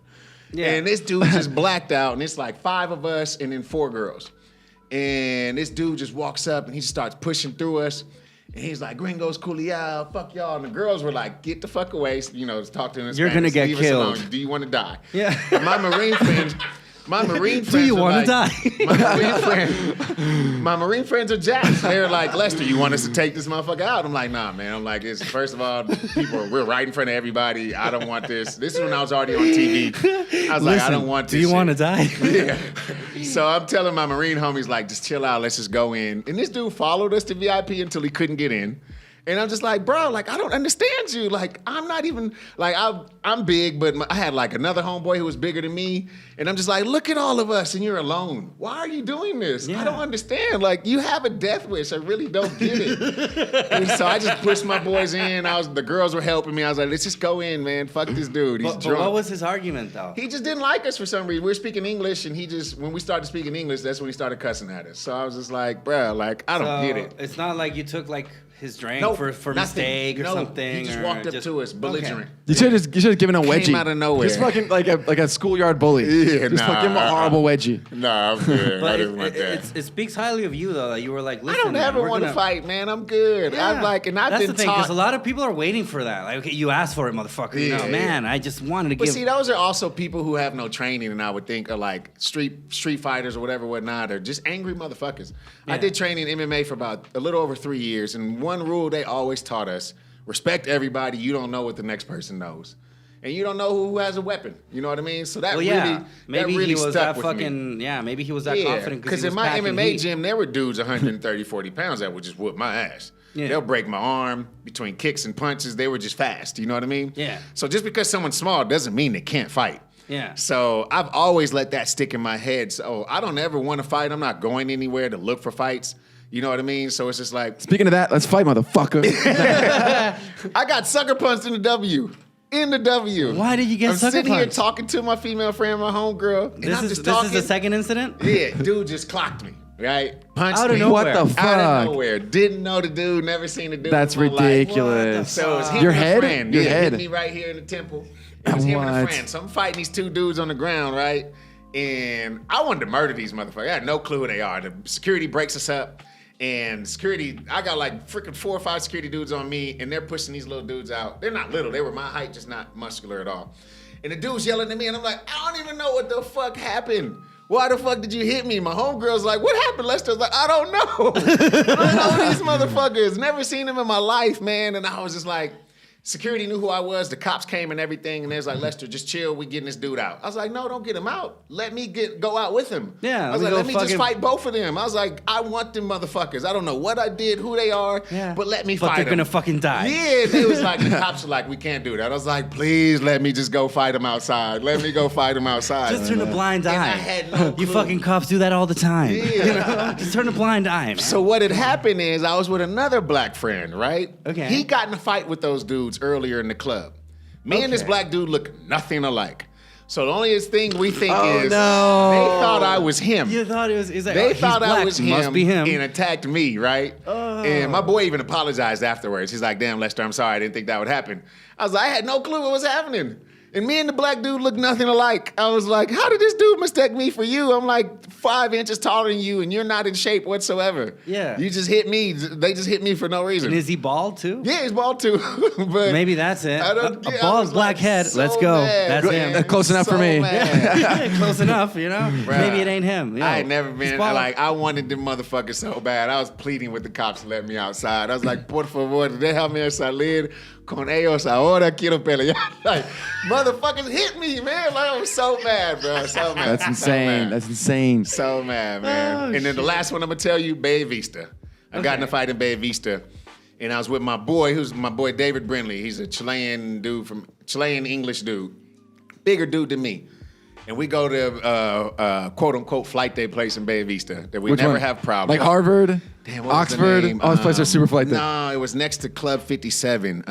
Yeah. And this dude just blacked out, and it's like 5 of us and then 4 girls. And this dude just walks up and he just starts pushing through us. And he's like, "Gringos, culiao, fuck y'all." And the girls were like, "Get the fuck away." You know, talk to him in You're Spanish. gonna get Leave us killed. alone. Do you want to die? Yeah. And my Marine friends Do you want to like, die? my Marine friends are jacks. They're like, "Lester, you want us to take this motherfucker out?" I'm like, "Nah, man." I'm like, "It's first of all, we're right in front of everybody. I don't want this." This is when I was already on TV. I was like, "I don't want this." Do you want to die? Yeah. So I'm telling my Marine homies, like, just chill out. Let's just go in. And this dude followed us to VIP until he couldn't get in. And I'm just like, bro, like, I don't understand you. Like, I'm not even, like, I'm big, but I had, like, another homeboy who was bigger than me. And I'm just like, look at all of us, and you're alone. Why are you doing this? Yeah. I don't understand. Like, you have a death wish. I really don't get it. And so I just pushed my boys in. The girls were helping me. I was like, let's just go in, man. Fuck this dude. He's drunk. But what was his argument, though? He just didn't like us for some reason. We were speaking English, and when we started speaking English, that's when he started cussing at us. So I was just like, bro, like, I don't get it. It's not like you took, like, his drink Nope, for nothing. mistake or No, something. He just or walked up to us, belligerent. Okay. You should have given a wedgie. Came out of nowhere. Just fucking like a schoolyard bully. Yeah, just nah, give him a horrible wedgie. Nah, I'm good. I But didn't want that. it speaks highly of you, though, that you were like, I listen, don't man, ever we're want to gonna- fight, man. I'm good. Yeah. That's That's been the thing, taught. because a lot of people are waiting for that. Like, okay, you asked for it, motherfucker. You know, Yeah, man, I just wanted to But give. see, those are also people who have no training, and I would think are like street fighters or whatnot, or just angry motherfuckers. I Yeah. did training in MMA for about a little over 3 years, and one rule they always taught us: respect everybody. You don't know what the next person knows, and you don't know who has a weapon. You know what I mean? So that well, yeah, really, maybe that really he was stuck that with me. fucking. Yeah, maybe he was that Yeah, confident because he in was my packing MMA heat. gym, there were dudes 130, 40 pounds that would just whoop my ass. Yeah. They'll break my arm between kicks and punches. They were just fast. You know what I mean? Yeah. So just because someone's small doesn't mean they can't fight. Yeah. So I've always let that stick in my head. So I don't ever want to fight. I'm not going anywhere to look for fights. You know what I mean? So it's just like, Speaking of that, let's fight, motherfucker. I got sucker punched in the W. In the W. Why did you get I'm sucker sitting here punched? talking to my female friend, my homegirl. And I'm just This talking. is the second incident. Yeah, dude just clocked me. Right? Punched Out of me. nowhere. What the fuck? Out of nowhere. Didn't know the dude. Never seen the dude. That's in my life. ridiculous. So it's him Your and a head? friend. Your Yeah, head. hit me right here in the temple. It was him and a What? friend. So I'm fighting these 2 dudes on the ground, right? And I wanted to murder these motherfuckers. I had no clue who they are. The security breaks us up. And security, I got like freaking 4 or 5 security dudes on me, and they're pushing these little dudes out. They're not little. They were my height, just not muscular at all. And the dude's yelling at me, and I'm like, I don't even know what the fuck happened. Why the fuck did you hit me? My homegirl's like, what happened? Lester's like, I don't know. I don't know these motherfuckers. Never seen them in my life, man. And I was just like, security knew who I was. The cops came and everything. And they was like, Lester, just chill. We getting this dude out. I was like, no, don't get him out. Let me go out with him. Yeah, I was let me like, go let me just fucking- fight both of them. I was like, I want them motherfuckers. I don't know what I did, who they are, Yeah. but let me But fight they're them. gonna fucking die. Yeah, they was like, the cops were like, we can't do that. I was like, please let me just go fight him outside. Let me go fight him outside. Just turn a blind eye. And I had no You clue. fucking cops do that all the time. Yeah. You know? Just turn a blind eye, man. So what had happened is I was with another black friend, right? Okay. He got in a fight with those dudes earlier in the club. Me and this Okay. black dude look nothing alike. So the only thing we think Oh, is no. they thought I was him. you thought it was. Is that, They he's thought I black, was Must be him. and attacked me, right? And my boy even apologized afterwards. He's like, damn, Lester, I'm sorry. I didn't think that would happen. I was like, I had no clue what was happening. And me and the black dude looked nothing alike. I was like, how did this dude mistake me for you? I'm like 5 inches taller than you, and you're not in shape whatsoever. Yeah. You just hit me. They just hit me for no reason. And is he bald too? Yeah, he's bald too. But Maybe that's it. I don't- A yeah, I bald was black like, head. so Let's go. mad, That's man. him. Close enough for So me. mad. Close enough, you know? Bruh. Maybe it ain't him. Yo, I had never he's been bald. like I wanted them motherfuckers so bad. I was pleading with the cops to let me outside. I was like, por favor, déjame salir con ellos ahora. Quiero pelear. Like, motherfuckers hit me, man. Like, I was so mad, bro. So mad. That's So insane. mad. That's insane. So mad, man. Oh, and then the last one I'm gonna tell you, Bay Vista. I got in a fight in Bay Vista. And I was with my boy, who's my boy David Brindley. He's a Chilean English dude. Bigger dude than me. And we go to quote unquote flight day place in Bay Vista that we Which never one? have problems. Like Harvard, Damn, what was the Oxford. name? All those places are super flight day. No, it was next to Club 57.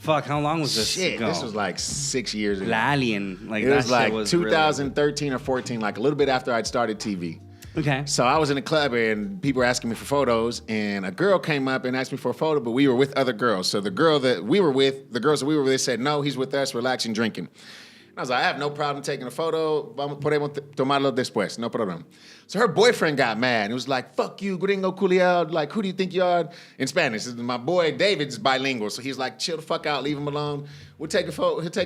Fuck, how long was this Shit, ago? this was like 6 years ago. La Alien. Like, It that was shit like was 2013 or 14, like a little bit after I'd started TV. Really... Okay. So I was in a club and people were asking me for photos, and a girl came up and asked me for a photo, but we were with other girls. So the girls that we were with said, no, he's with us, relaxing, drinking. And I was like, I have no problem taking a photo. Podemos tomarlo después, no problem. So her boyfriend got mad and was like, fuck you, gringo culiao. Like, who do you think you are? In Spanish. My boy David's bilingual, so he's like, chill the fuck out, leave him alone. He'll take a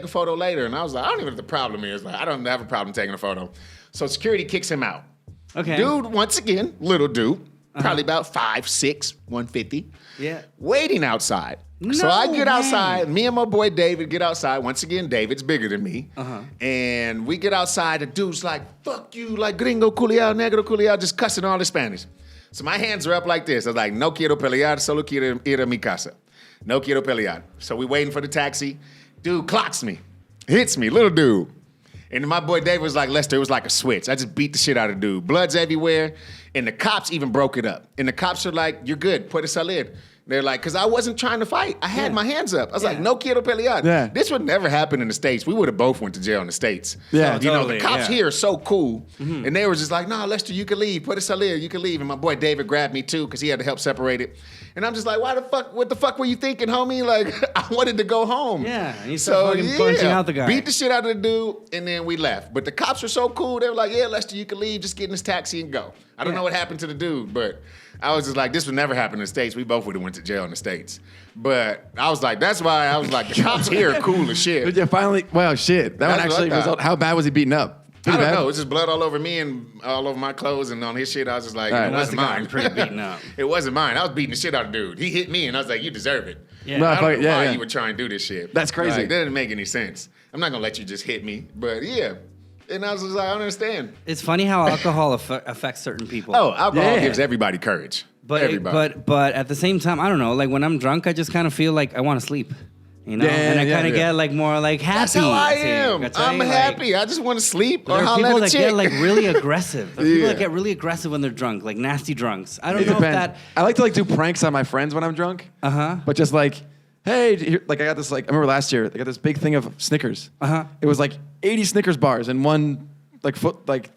photo later. And I was like, I don't even know what the problem is. Like, I don't have a problem taking a photo. So security kicks him out. Okay. Dude, once again, little dude, probably about 5'6", 150. Yeah. Waiting outside. So No I get way. outside. Me and my boy David get outside. Once again, David's bigger than me. And we get outside. The dude's like, fuck you, like gringo culiao, negro culiao, just cussing all the Spanish. So my hands are up like this. I was like, no quiero pelear, solo quiero ir a mi casa. No quiero pelear. So we waiting for the taxi. Dude clocks me, hits me, little dude. And my boy David was like, Lester, it was like a switch. I just beat the shit out of the dude. Blood's everywhere. And the cops even broke it up. And the cops are like, you're good, puede salir. They're like, because I wasn't trying to fight. I had my hands up. I was like, no quiero pelear. Yeah. This would never happen in the States. We would have both went to jail in the States. Yeah. You know, Totally, the cops yeah. here are so cool. And they were just like, nah, Lester, you can leave. Puede salir, you can leave. And my boy David grabbed me too, because he had to help separate it. And I'm just like, what the fuck were you thinking, homie? Like, I wanted to go home. Yeah, and you started fucking punching out the guy. Beat the shit out of the dude, and then we left. But the cops were so cool. They were like, yeah, Lester, you can leave. Just get in this taxi and go. I don't know what happened to the dude, but I was just like, this would never happen in the States. We both would have went to jail in the States. But I was like, that's why I was like, the cops here are cool as shit. Yeah, finally. Well, shit. That one That's what actually I thought. How bad was he beaten up? I Pretty don't bad? know. It was just blood all over me and all over my clothes and on his shit. I was just like, All right, it That's wasn't the guy mine. pretty beaten up. It wasn't mine. I was beating the shit out of the dude. He hit me and I was like, you deserve it. Yeah. No, I don't know yeah, why yeah. you would try and do this shit. That's crazy. Like, that didn't make any sense. I'm not gonna let you just hit me. But yeah. And I was just like, I don't understand. It's funny how alcohol affects certain people. Oh, alcohol Yeah. gives everybody courage. But everybody. but at the same time, I don't know. Like when I'm drunk, I just kind of feel like I want to sleep, you know. Yeah, and I yeah, kind of yeah. get like more like happy. That's how I See, am. ¿cachai? I'm Like, happy. I just want to sleep or There are holler people at a that chick. get like really aggressive. There are people Yeah. that get really aggressive when they're drunk, like nasty drunks. I don't It know depends. if that. I like to like do pranks on my friends when I'm drunk. But just like, hey, here, like I got this like I remember last year I got this big thing of Snickers. It was like 80 Snickers bars and one like like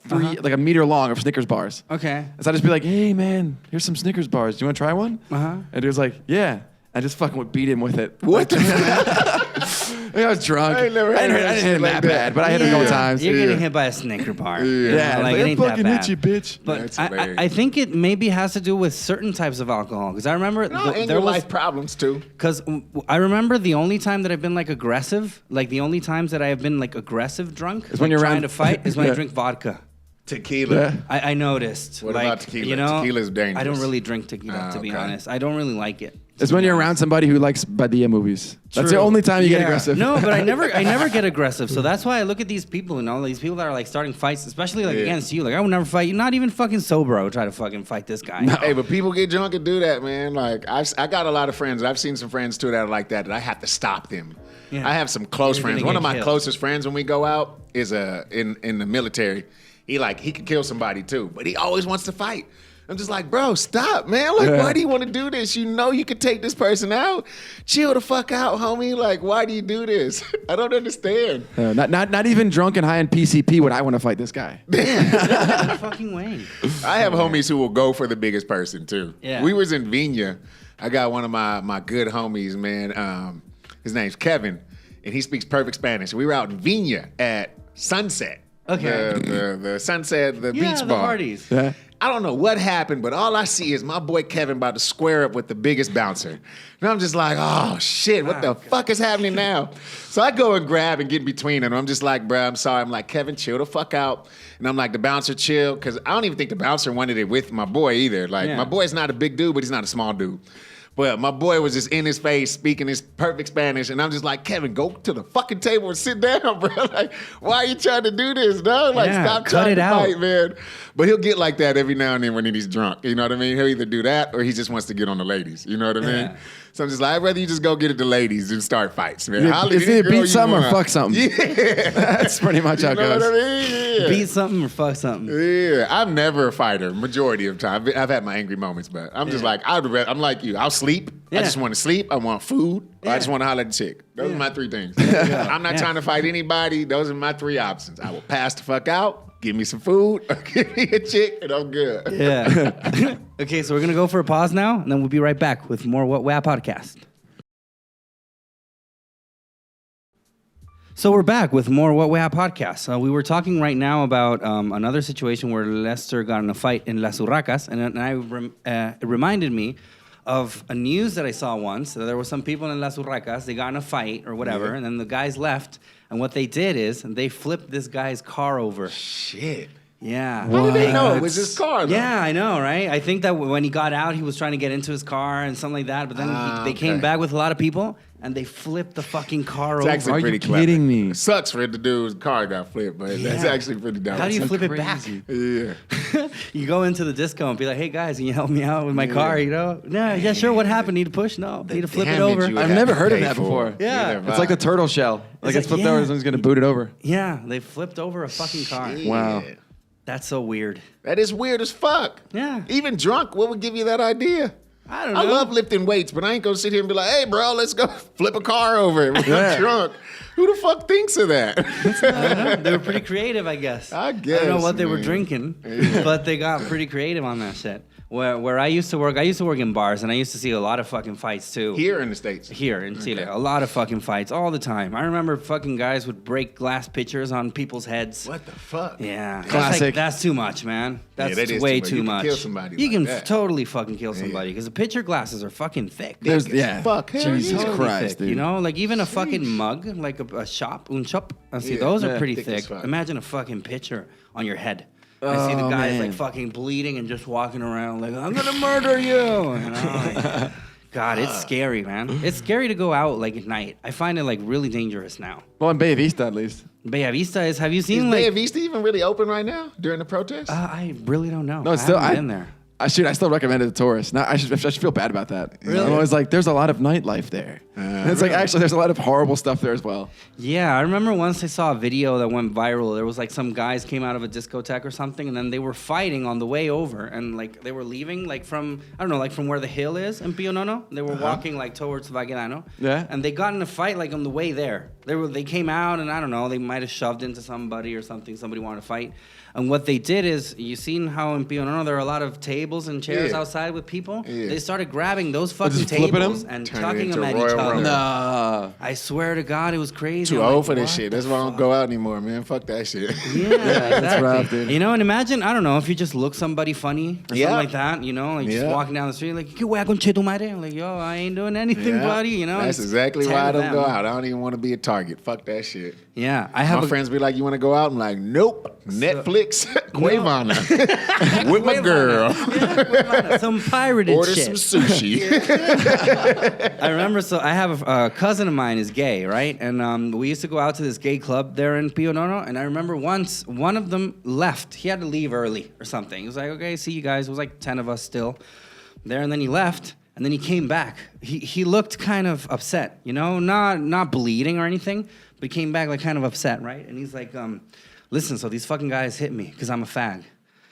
a meter long of Snickers bars. Okay. And so I just be like, hey man, here's some Snickers bars. Do you want to try one? And he was like, yeah. I just fucking would beat him with it. What the fuck? I was drunk. I ain't never had didn't that hit shit him like that that. bad, but I hit him a couple times. You're getting hit by a Snicker bar. Yeah, like it's it ain't I that fucking bad. hit you, bitch. But That's I hilarious. think it maybe has to do with certain types of alcohol. Because I remember No, and there your was life problems too. because I remember the only time that I've been like aggressive, like the only times that I have been like aggressive drunk, Is when like, you're trying around- to fight, is when I Yeah. drink vodka. Tequila. Yeah. I noticed. What like, about tequila? You know, Tequila's dangerous. I don't really drink tequila, Ah, to be okay. honest. I don't really like it. It's when you're around somebody who likes Badia movies. That's the True. only time you get Yeah. aggressive. No, but I never get aggressive. So that's why I look at these people and all these people that are like starting fights, especially like Yeah. against you. Like I would never fight you. Not even fucking sober. I would try to fucking fight this guy. Hey, but people get drunk and do that, man. Like I got a lot of friends. I've seen some friends too that are like that. That I have to stop them. Yeah. I have some close You're friends. gonna One get of my killed. closest friends when we go out is in the military. He could kill somebody too, but he always wants to fight. I'm just like, bro, stop, man. Like, Yeah. why do you want to do this? You know you could take this person out. Chill the fuck out, homie. Like, why do you do this? I don't understand. Not even drunk and high in PCP would I want to fight this guy. No fucking way. I have homies who will go for the biggest person too. Yeah. We was in Viña. I got one of my good homies, man. His name's Kevin, and he speaks perfect Spanish. We were out in Viña at sunset. Okay. The sunset, the Yeah, beach the bar. parties. Yeah. I don't know what happened, but all I see is my boy Kevin about to square up with the biggest bouncer. And I'm just like, oh shit, what the fuck is happening now? So I go and grab and get in between them. I'm just like, bro, I'm sorry. I'm like, Kevin, chill the fuck out. And I'm like, the bouncer, chill. Because I don't even think the bouncer wanted it with my boy either. Like, Yeah. my boy's not a big dude, but he's not a small dude. But my boy was just in his face speaking his perfect Spanish. And I'm just like, Kevin, go to the fucking table and sit down, bro. Like, why are you trying to do this, dog? Like, Yeah, stop cut trying it to out. fight, man. But he'll get like that every now and then when he's drunk. You know what I mean? He'll either do that or he just wants to get on the ladies. You know what I mean? Yeah. So I'm just like, I'd rather you just go get at the ladies and start fights, man. Yeah, Holler it's at any either girl beat you something or want. fuck something. Yeah. That's pretty much how You it know goes. what I mean? Yeah. Beat something or fuck something. Yeah, I'm never a fighter. Majority of the time, I've had my angry moments, but I'm just like, I'm like you. I'll sleep sleep. Yeah. I just want to sleep. I want food. Or I just want to holler at the chick. Those are my 3 things. I'm not trying to fight anybody. Those are my 3 options. I will pass the fuck out, give me some food, or give me a chick, and I'm good. Yeah. Okay, so we're going to go for a pause now, and then we'll be right back with more What Wow Podcast. So we're back with more What We Have podcast. We were talking right now about another situation where Lester got in a fight in Las Urracas, and it reminded me of a news that I saw once. There were some people in Las Urracas, they got in a fight or whatever, and then the guys left, and what they did is they flipped this guy's car over. Shit. Yeah. How did they know it was his car, though? Yeah, I know, right? I think that when he got out, he was trying to get into his car and something like that, but then they came back with a lot of people, and they flipped the fucking car over. It's actually Are pretty you clever. kidding me? It sucks for the dude's car got flipped, but that's actually pretty dumb. How do you so flip it back? crazy. Yeah. You go into the disco and be like, "Hey guys, can you help me out with my car?" You know? Yeah, sure. What happened? Need to push? No, need to flip it damage over. you would I've have never to heard of pay that for. before. Yeah. It's like the turtle shell. Like it's flipped over, someone's gonna boot it over. Yeah, they flipped over a fucking car. Wow. That's so weird. That is weird as fuck. Yeah. Even drunk, what would give you that idea? I don't know. I love lifting weights, but I ain't gonna sit here and be like, "Hey, bro, let's go flip a car over when I'm drunk." Who the fuck thinks of that? I don't know. They were pretty creative, I guess. I don't know guess, what they were man. drinking, but they got pretty creative on that shit. Where I used to work in bars, and I used to see a lot of fucking fights too. Here in the States. Here in Chile, a lot of fucking fights all the time. I remember fucking guys would break glass pitchers on people's heads. What the fuck? Yeah, Classic. That's too much, man. That's that is way too much. You too can much. kill somebody You like can that. totally fucking kill somebody because the pitcher glasses are fucking thick. There's Fuck, hell Jesus yeah. Christ, thick, dude. you know, like even a fucking mug, like a shop, un shop. I see Yeah. those are Yeah. pretty Thick as thick. fuck. Imagine a fucking pitcher on your head. I see the Oh, guys man. like fucking bleeding and just walking around like, "I'm gonna murder you." You know, like, God, it's scary, man. It's scary to go out like at night. I find it like really dangerous now. Well, in Bay Vista at least. Bella Vista is. Have you Is seen Bay like? Vista even really open right now during the protest? I really don't know. No, it's I still haven't been there. I still recommend it to tourists. Now, I should feel bad about that. Really? I'm always like, there's a lot of nightlife there. And it's like, actually, there's a lot of horrible stuff there as well. Yeah, I remember once I saw a video that went viral. There was like some guys came out of a discotheque or something, and then they were fighting on the way over, and like they were leaving like from I don't know, like from where the hill is in Pio Nono. They were walking like towards Baguedano. Yeah. And they got in a fight like on the way there. They came out, and I don't know, they might have shoved into somebody or something. Somebody wanted to fight. And what they did is, you seen how in Pio Nono there are a lot of tables and chairs outside with people? Yeah. They started grabbing those fucking just flipping tables them? and Turn it chucking into them at Royal each other. Rumble. Nah. I swear to God, it was crazy. Too I'm old like, for this what shit. the That's why I don't go out anymore, man. Fuck that shit. Yeah, exactly. rough, dude. You know, and imagine, I don't know, if you just look somebody funny or Yeah. something like that, you know, like just Yeah. walking down the street, like, "¿Qué wea con che tu madre?" Like, yo, I ain't doing anything, Yeah. buddy, you know? That's and exactly tend why I to don't go them. out. I don't even want to be a target. Fuck that shit. Yeah, I have My friends be like, "You want to go out?" I'm like, "Nope." Netflix, Cuevana, with my girl. some pirated Order shit. some sushi. I remember, so I have a cousin of mine is gay, right? And we used to go out to this gay club there in Pio Nono. And I remember once one of them left. He had to leave early or something. He was like, "Okay, see you guys." It was like 10 of us still there. And then he left. And then he came back. He looked kind of upset, you know, not bleeding or anything, but he came back like kind of upset, right? And he's like, "Listen, so these fucking guys hit me because I'm a fag."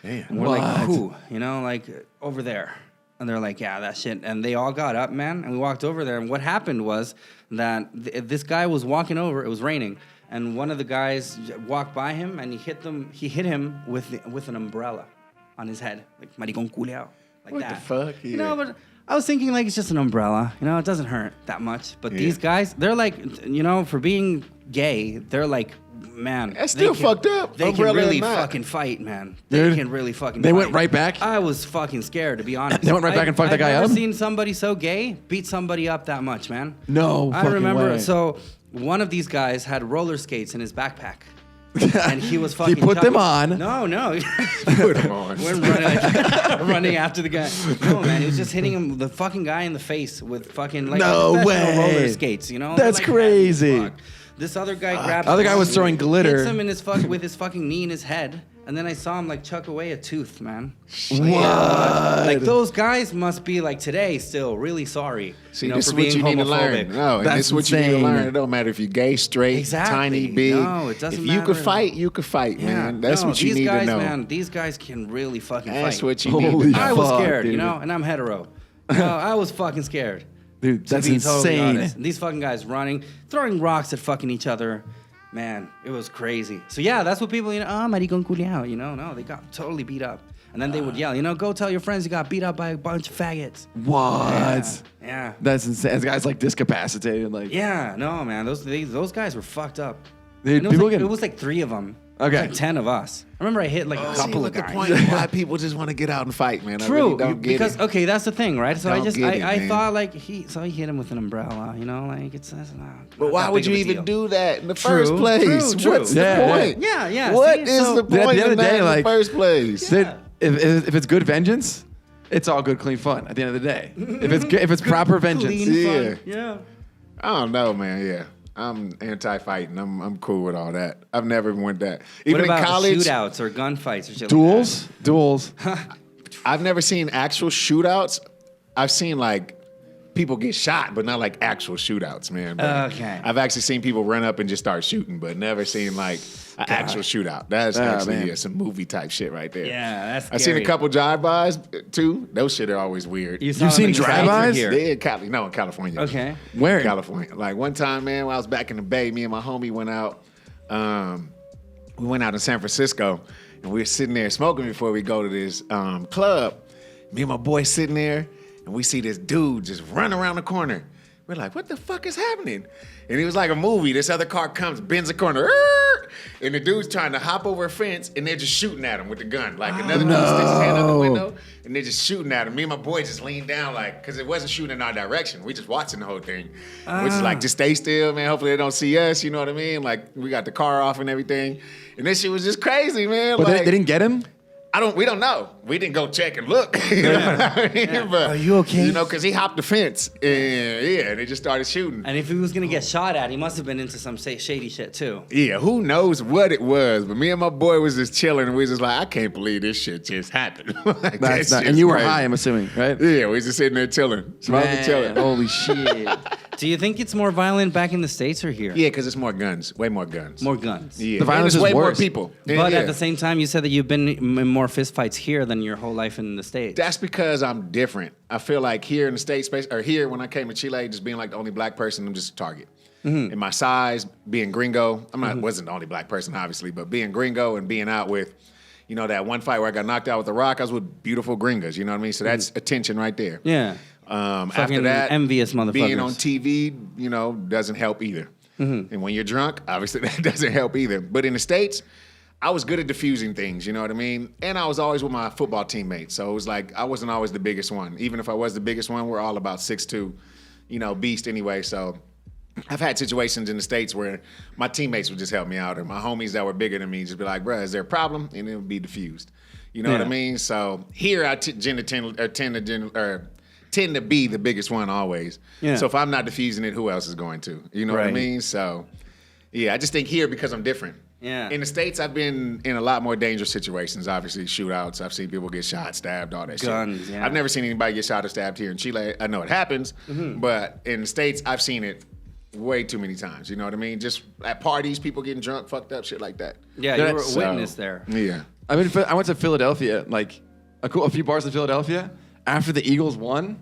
Damn. And we're like, What? "Who?" You know, like over there. And they're like, "Yeah, that shit." And they all got up, man, and we walked over there. And what happened was that this guy was walking over. It was raining, and one of the guys walked by him, and he hit him with an umbrella on his head, like maricón culeado, like What that. the fuck? You know, but I was thinking like it's just an umbrella. You know, it doesn't hurt that much. But these guys, they're like, you know, for being gay, they're like, man, That's still they can- fucked up, They can umbrella or really not. fucking fight, man. They Dude, can really fucking. they fight. went right back? I was fucking scared, to be honest. They went right back and fucked that guy I've up? never seen somebody so gay beat somebody up that much, man. No I fucking remember. way. So one of these guys had roller skates in his backpack. And he was He fucking. put them chucking- on. No. Put 'em on. We're running after the guy. No, man, he was just hitting him, the fucking guy in the face with fucking like No professional way. roller skates. You know, That's They're, like, heavy as crazy. fuck. This other guy grabbed. Other guy was throwing glitter. Hits him in his with his fucking knee in his head, and then I saw him like chuck away a tooth, man. What? Like those guys must be like today still really sorry. See, you know, this is for what being you need to homophobic. learn. No, and That's this is what you need to insane. learn. It don't matter if you're gay, straight, Exactly. tiny, big. No, it doesn't If you matter. could fight, you could fight, man. That's no, what you these need guys, to know. Man, these guys can really fucking That's fight. what you Holy need to know. I was Fuck, scared, you dude. know, and I'm hetero. I was fucking scared. Dude, that's be totally insane. honest. These fucking guys running, throwing rocks at fucking each other. Man, it was crazy. So yeah, that's what people, maricón culiao, no, they got totally beat up. And then they would yell, go tell your friends you got beat up by a bunch of faggots. What? Yeah. That's insane. This guy's like discapacitated. Like, Yeah, no, man, those guys were fucked up. Dude, And it was like 3 of them. Okay. Like 10 of us. I remember I hit like a couple of the guys. point is why people just want to get out and fight, man. I True, really don't get because it. okay, that's the thing, right? So Don't get it, I man. thought like he hit him with an umbrella, like that's not. But why that would big you of a even deal. do that in the True, first place? true. What's Yeah, the yeah. point? Yeah. What see, is so- the Dude, at point the end in of the that day, in like- the first place? Dude, if it's good vengeance, it's all good, clean fun. At the end of the day, if it's proper vengeance, Clean fun. Yeah. Yeah. I don't know, man. Yeah. I'm anti-fighting. I'm cool with all that. I've never went that. Even What about in college, shootouts or gunfights or shit duels. I've never seen actual shootouts. I've seen like people get shot, but not like actual shootouts, man. But Okay. I've actually seen people run up and just start shooting, but never seen like an actual shootout. That's actually man. some movie type shit right there. Yeah, that's I've seen a scary. couple drive-bys too. Those shit are always weird. You saw You've them seen in the States or drive-bys? here? Yeah, in Cali. No, in California. Okay. Where? California. Like one time, man, when I was back in the Bay, me and my homie went out. We went out in San Francisco, and we were sitting there smoking before we go to this club. Me and my boy sitting there, and we see this dude just run around the corner. We're like, what the fuck is happening? And it was like a movie. This other car comes, bends the corner, and the dude's trying to hop over a fence, and they're just shooting at him with the gun. Like another dude sticks his hand out the window, and they're just shooting at him. Me and my boy just leaned down, like, because it wasn't shooting in our direction. We just watching the whole thing. Which is like, just stay still, man. Hopefully they don't see us. You know what I mean? Like, we got the car off and everything. And this shit was just crazy, man. But like, they didn't get him. we don't know. We didn't go check and look. You know what I mean? But, Are you okay? You know, because he hopped the fence, and they just started shooting. And if he was gonna get shot at, he must have been into some shady shit too. Yeah, who knows what it was? But me and my boy was just chilling, and we was just like, I can't believe this shit just happened. Like, That's that not, and shit's you were crazy. high, I'm assuming, right? Yeah, we was just sitting there chilling, smoking, Man, chilling. holy shit. Do you think it's more violent back in the States or here? Yeah, because it's more guns, way more guns. More guns. Yeah, The violence and it's is way worse. more people. And But yeah. at the same time, you said that you've been in more fistfights here than your whole life in the States. That's because I'm different. I feel like here in the States, or here when I came to Chile, just being like the only black person, I'm just a target. And my size, being gringo, wasn't the only black person, obviously, but being gringo and being out with, that one fight where I got knocked out with the rock, I was with beautiful gringas, you know what I mean? So that's attention right there. Yeah. After Fucking that, envious motherfuckers. being on TV, doesn't help either. And when you're drunk, obviously that doesn't help either. But in the States, I was good at diffusing things, you know what I mean? And I was always with my football teammates. So it was like I wasn't always the biggest one. Even if I was the biggest one, we're all about 6'2", beast anyway. So I've had situations in the States where my teammates would just help me out, or my homies that were bigger than me just be like, bruh, is there a problem? And it would be diffused. You know what I mean? So here I tend to be the biggest one always. Yeah. So if I'm not diffusing it, who else is going to? You know what I Right. mean? So yeah, I just think here because I'm different. Yeah. In the States, I've been in a lot more dangerous situations. Obviously, shootouts. I've seen people get shot, stabbed, all that Guns, shit. yeah. I've never seen anybody get shot or stabbed here in Chile. I know it happens, but in the States, I've seen it way too many times. You know what I mean? Just at parties, people getting drunk, fucked up, shit like that. Yeah, you were a So, witness there. Yeah. I went to Philadelphia, like a few bars in Philadelphia after the Eagles won.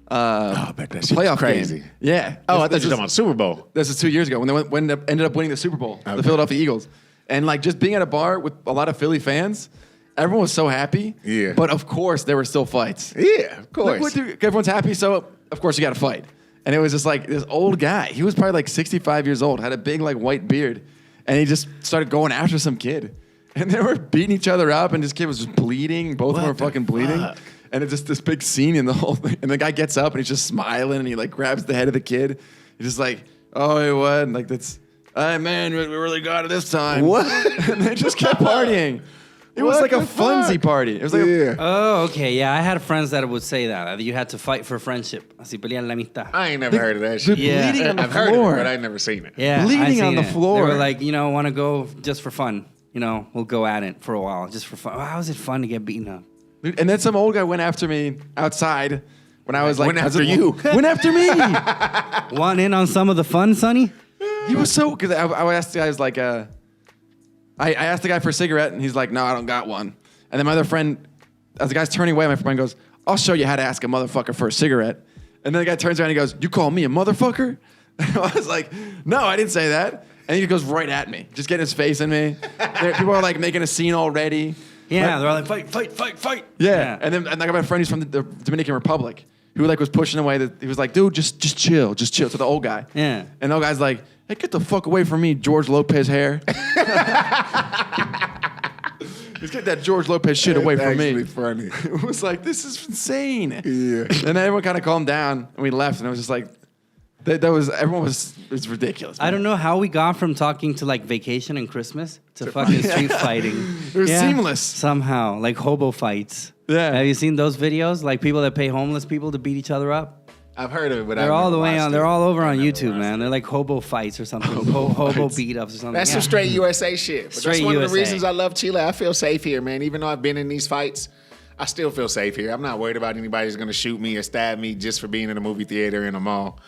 I bet that shit Playoff was crazy. game. Yeah. Oh, I thought you were This talking about Super Bowl. This is 2 years ago when they ended up winning the Super Bowl, Okay. the Philadelphia Eagles. And like just being at a bar with a lot of Philly fans, everyone was so happy. Yeah. But of course there were still fights. Yeah, of course. Like, everyone's happy, so of course you got to fight. And it was just like this old guy. He was probably like 65 years old, had a big like white beard, and he just started going after some kid. And they were beating each other up, and this kid was just bleeding. Both of them were What the fucking bleeding. fuck? And it's just this big scene in the whole thing. And the guy gets up and he's just smiling, and he like grabs the head of the kid. He's just like, "Oh, hey, what?" And like that's, "Hey, man, we really got it this time." What? And they just kept partying. It was What like a the fuck? funsy party. It was like Yeah. Oh, okay. Yeah, I had friends that would say that you had to fight for friendship. Así pelear la amistad. I ain't never heard of that they're shit. Yeah. bleeding on the I've heard of it, floor. but I ain't never seen it. Yeah, bleeding I seen on the it. floor. They were like, want to go just for fun. We'll go at it for a while, just for fun. How is it fun to get beaten up? Dude, and then some old guy went after me outside when I was like, Went after you. Went after me. Want in on some of the fun, Sonny? He was so, because I asked the guy, I was like, I asked the guy for a cigarette, and he's like, "No, I don't got one." And then my other friend, as the guy's turning away, my friend goes, I'll show you how to ask a motherfucker for a cigarette. And then the guy turns around and he goes, you call me a motherfucker? I was like, no, I didn't say that. And he goes right at me, just getting his face in me. People are like making a scene already. Yeah, they're all like, fight. Yeah. And then I got my friend who's from the Dominican Republic who like was pushing away. He was like, dude, just chill to the old guy. Yeah. And the old guy's like, hey, get the fuck away from me, George Lopez hair. Just get that George Lopez shit away from me. That's funny. It was like, this is insane. Yeah. And then everyone kind of calmed down and we left and I was just like, everyone was ridiculous. Man. I don't know how we got from talking to like vacation and Christmas to fucking street fighting. It was seamless. Somehow, like hobo fights. Yeah. Have you seen those videos? Like people that pay homeless people to beat each other up? I've heard of it, but They're all the way on. They're all over on I've never YouTube, watched man. it. They're like hobo fights or something. Hobo beat ups or something. That's some straight USA shit. But Straight that's one of the USA. reasons I love Chile. I feel safe here, man. Even though I've been in these fights, I still feel safe here. I'm not worried about anybody who's gonna shoot me or stab me just for being in a movie theater in a mall.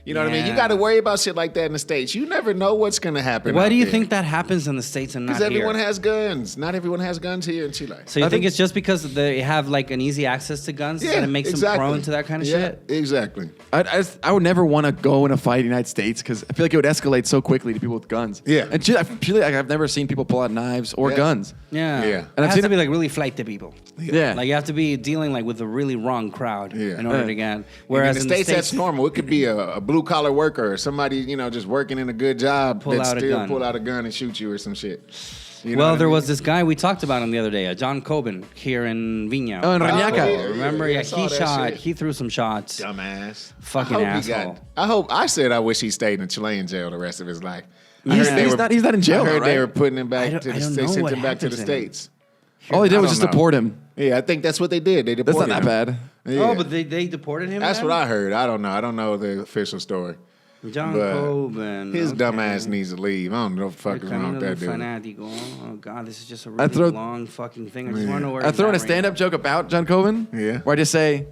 You know what I mean? You Yeah. got to worry about shit like that in the States. You never know what's going to happen. Why out do you there. think that happens in the States and not Because here? everyone has guns. Not everyone has guns here in Chile. So you think it's just because they have like an easy access to guns that it makes them prone to that kind of shit? Exactly. I would never want to go in a fight in the United States because I feel like it would escalate so quickly to people with guns. Yeah. And Chile, I've never seen people pull out knives or guns. Yeah. Yeah. And And it I've has seen to be like really flight to people. Yeah. Like you have to be dealing like with a really wrong crowd in order to get. Whereas Whereas in the States, that's normal. It could be a blue collar worker or somebody, just working in a good job Pull that out a still gun. pull out a gun and shoot you or some shit. You know Well, what I there mean? was this guy we talked about him the other day, John Coben, here in Viña. Oh, in Reñaca. yeah. Remember? I Yeah, saw he that shot. shit. He threw some shots. Dumbass. Fucking I hope he asshole. I said I wish he stayed in Chilean jail the rest of his life. He's not in jail, I heard though, they right? were putting him back to I don't they know sent what him back to the happens to him. States. All they did was I just don't know. deport him. Yeah, I think that's what they did. They That's deported not that him. bad. Yeah. Oh, but they deported him. That's then? what I heard. I don't know. I don't know the official story. John But Coben. His okay. dumb ass needs to leave. I don't know what the fuck is wrong with that dude. Fanatico. Oh God, this is just a I really throw- long fucking thing. I just Yeah. want to know where I he's throw in at a right stand-up joke about John Coben. Yeah. Where I just say,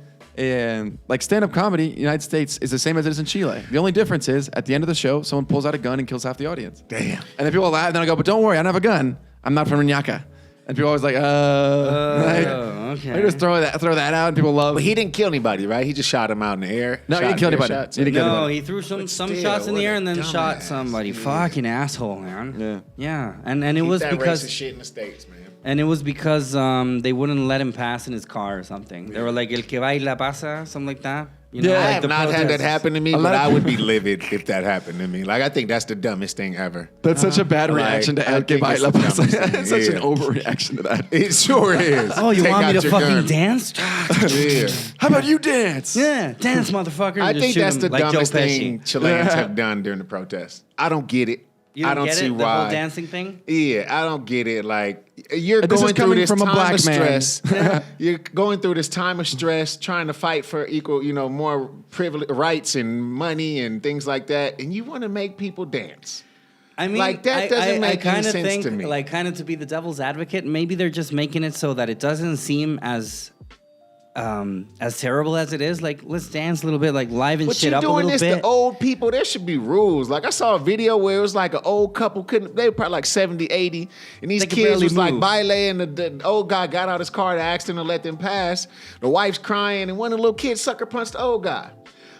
like stand-up comedy, United States is the same as it is in Chile. The only difference is at the end of the show, someone pulls out a gun and kills half the audience. Damn. And then people laugh. And then I go, but don't worry, I don't have a gun. I'm not from Reñaca. And people always like, okay. I just throw that out, and people love. But he didn't kill anybody, right? He just shot him out in the air. No, he Shot didn't kill air anybody. shots. He didn't kill No, anybody. he threw some still, shots in the what air a and then shot dumbass. somebody. Yeah. Fucking asshole, man. Yeah. Yeah, and it Keep was that because racist shit in the States, man. and it was because they wouldn't let him pass in his car or something. They were like el que baila pasa, something like that. You know, Yeah. I like have the not had that protesters. happen to me, A but lot of I would be livid if that happened to me. Like, I think that's the dumbest thing ever. That's such a bad Like, reaction to I El que think it's baila the pasa. dumbest thing. It's such an Yeah. overreaction to that. It sure is. Oh, you Take want me out to your fucking gun. dance? Yeah. How about you dance? Yeah, dance, motherfucker. I Just think shoot that's him the like Joe dumbest Pesci. thing Chileans Yeah. have done during the protest. I don't get it. You I don't don't get see it? why. The whole dancing thing? Yeah, I don't get it. Like, you're This is going through coming this from a time black of man. stress. You're going through this time of stress, trying to fight for equal, more privilege, rights and money and things like that, and you want to make people dance. I mean, Like, that doesn't make any kinda sense think, to me. Like, kind of to be the devil's advocate, maybe they're just making it so that it doesn't seem as terrible as it is. Like, let's dance a little bit, like liven But shit you up a doing little this bit. to old people, there should be rules. Like, I saw a video where it was like an old couple, they were probably like 70, 80, and these They could kids barely was like move. baile, and the old guy got out his car to ask them to let them pass. The wife's crying, and one of the little kids sucker punched the old guy.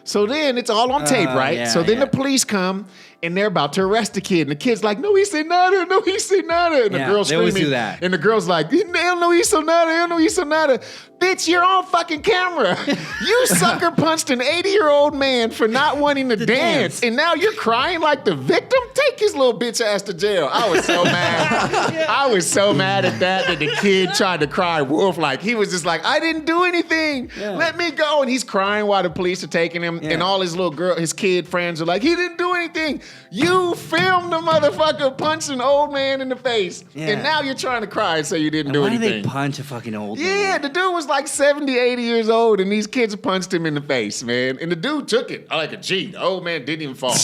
So then it's all on tape, right? yeah, So then yeah. the police come, and they're about to arrest the kid. And the kid's like, no, he said nada, no, he said nada. And Yeah, the girl's they always screaming. do that. And the girl's like, él no hizo nada, él no hizo nada. Bitch, you're on fucking camera. You sucker punched an 80-year-old man for not wanting to dance. And now you're crying like the victim? Take his little bitch ass to jail. I was so mad. I was so mad at that the kid tried to cry wolf. Like, he was just like, I didn't do anything. Yeah. Let me go. And he's crying while the police are taking him. Yeah. And all his his kid friends are like, he didn't do anything. You filmed the motherfucker punching an old man in the face. Yeah. And now you're trying to cry and say you didn't And do why do anything. they punch a fucking old Yeah, man? the dude was like 70, 80 years old, and these kids punched him in the face, man. And the dude took it like a G. The old man didn't even fall.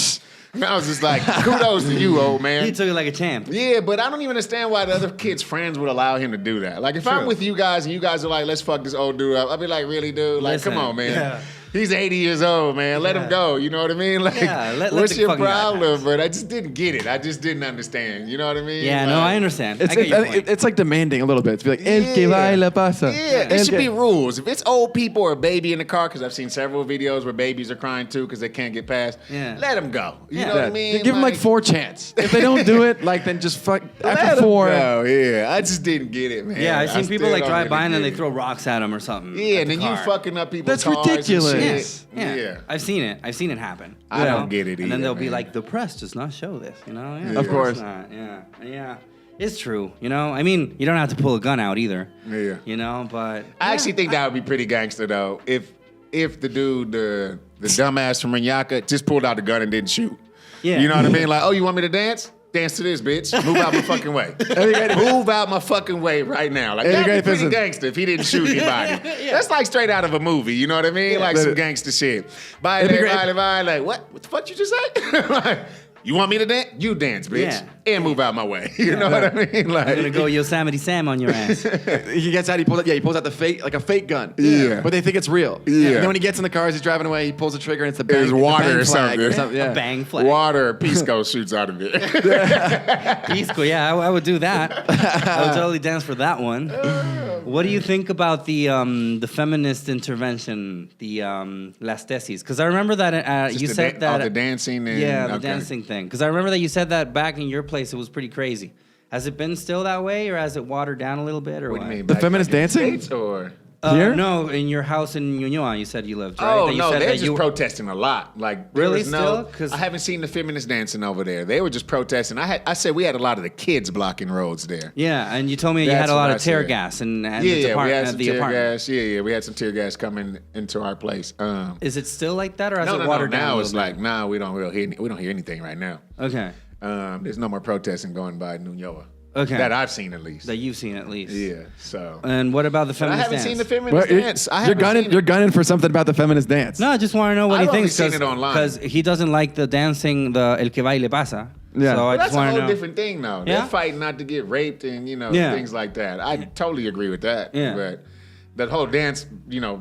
And I was just like, kudos to you, old man. He took it like a champ. Yeah, but I don't even understand why the other kid's friends would allow him to do that. Like, if I'm True. with you guys and you guys are like, let's fuck this old dude up, I'd be like, really, dude? Like, Listen, come on, man. yeah. He's 80 years old, man. Let him go. You know what I mean? Like, let what's the your fucking guy problem? pass. But I just didn't get it. I just didn't understand. You know what I mean? Yeah, like, no, I understand. I get your point. It's like demanding a little bit. To be like, el que baila pasa. Yeah, there should be rules. If it's old people or a baby in the car, because I've seen several videos where babies are crying too because they can't get past. Yeah. Let them go. You Yeah. know what I mean? Give them like 4 chance. If they don't do it, like then just fuck after 4. No, yeah, I just didn't get it, man. Yeah, I've seen people still like don't drive really by and then get they it. throw rocks at them or something. Yeah, at and the then you car. fucking up people's That's cars and ridiculous. shit. Yeah. I've seen it. I've seen it happen. I don't get it And then either, they'll be man. like, the press does not show this, you know? Yeah, Of course. not. Yeah. It's true, you know? I mean, you don't have to pull a gun out either. Yeah. You know, but... I actually think that would be pretty gangster though. If the dude, the dumbass from Rinyaka, just pulled out the gun and didn't shoot. Yeah. You know what I mean? Like, oh, you want me to dance? Dance to this, bitch. Move out my fucking way. Move out my fucking way right now. Like, that'd be pretty gangster if he didn't shoot anybody. That's like straight out of a movie, you know what I mean? Like some gangster shit. Bye, like, what the fuck you just say? Like, you want me to dance? You dance, bitch. Yeah. And move out my way. You know what I mean? Like, I'm gonna go Yosemite Sam on your ass. He gets out. He pulls out the fake, like a fake gun. Yeah. But they think it's real. Yeah. And then when he gets in the car as he's driving away, he pulls the trigger and it's a bang. There's it's a water bang or flag something. Yeah. A bang flag. Water or Pisco shoots out of it. Peaceful, yeah, I would do that. I would totally dance for that one. What do you think about the feminist intervention, the las tesis? Because I remember that you said that the dancing and the dancing thing. Because I remember that you said that back in your place, it was pretty crazy. Has it been still that way, or has it watered down a little bit, or What do you mean? The feminist back in the dancing? States, or? Here? No, in your house in Ñuñoa, you said you lived, right? Oh That you no, said they're that just protesting a lot. Like there Really? was Still? no, 'Cause- I haven't seen the feminists dancing over there. They were just protesting. I said we had a lot of the kids blocking roads there. Yeah, and you told me you That's had a lot what of I tear said. gas and Yeah, we had at some the tear apartment. gas. Yeah, we had some tear gas coming into our place. Is it still like that, or has No, it watered down? now a it's little like now we don't hear anything right now. bit? Okay. There's no more protesting going by Ñuñoa. Okay. That I've seen at least. That you've seen at least. Yeah. So And what about the I feminist haven't dance? seen the feminist dance. You're gunning for something about the feminist dance. No, I just want to know what I've he only thinks seen it online. because he doesn't like the dancing, the el que baile pasa. Yeah. So I But just that's a want whole to know. different thing, though. Yeah? They're fighting not to get raped and Yeah. things like that. I totally agree with that. Yeah. But that whole dance,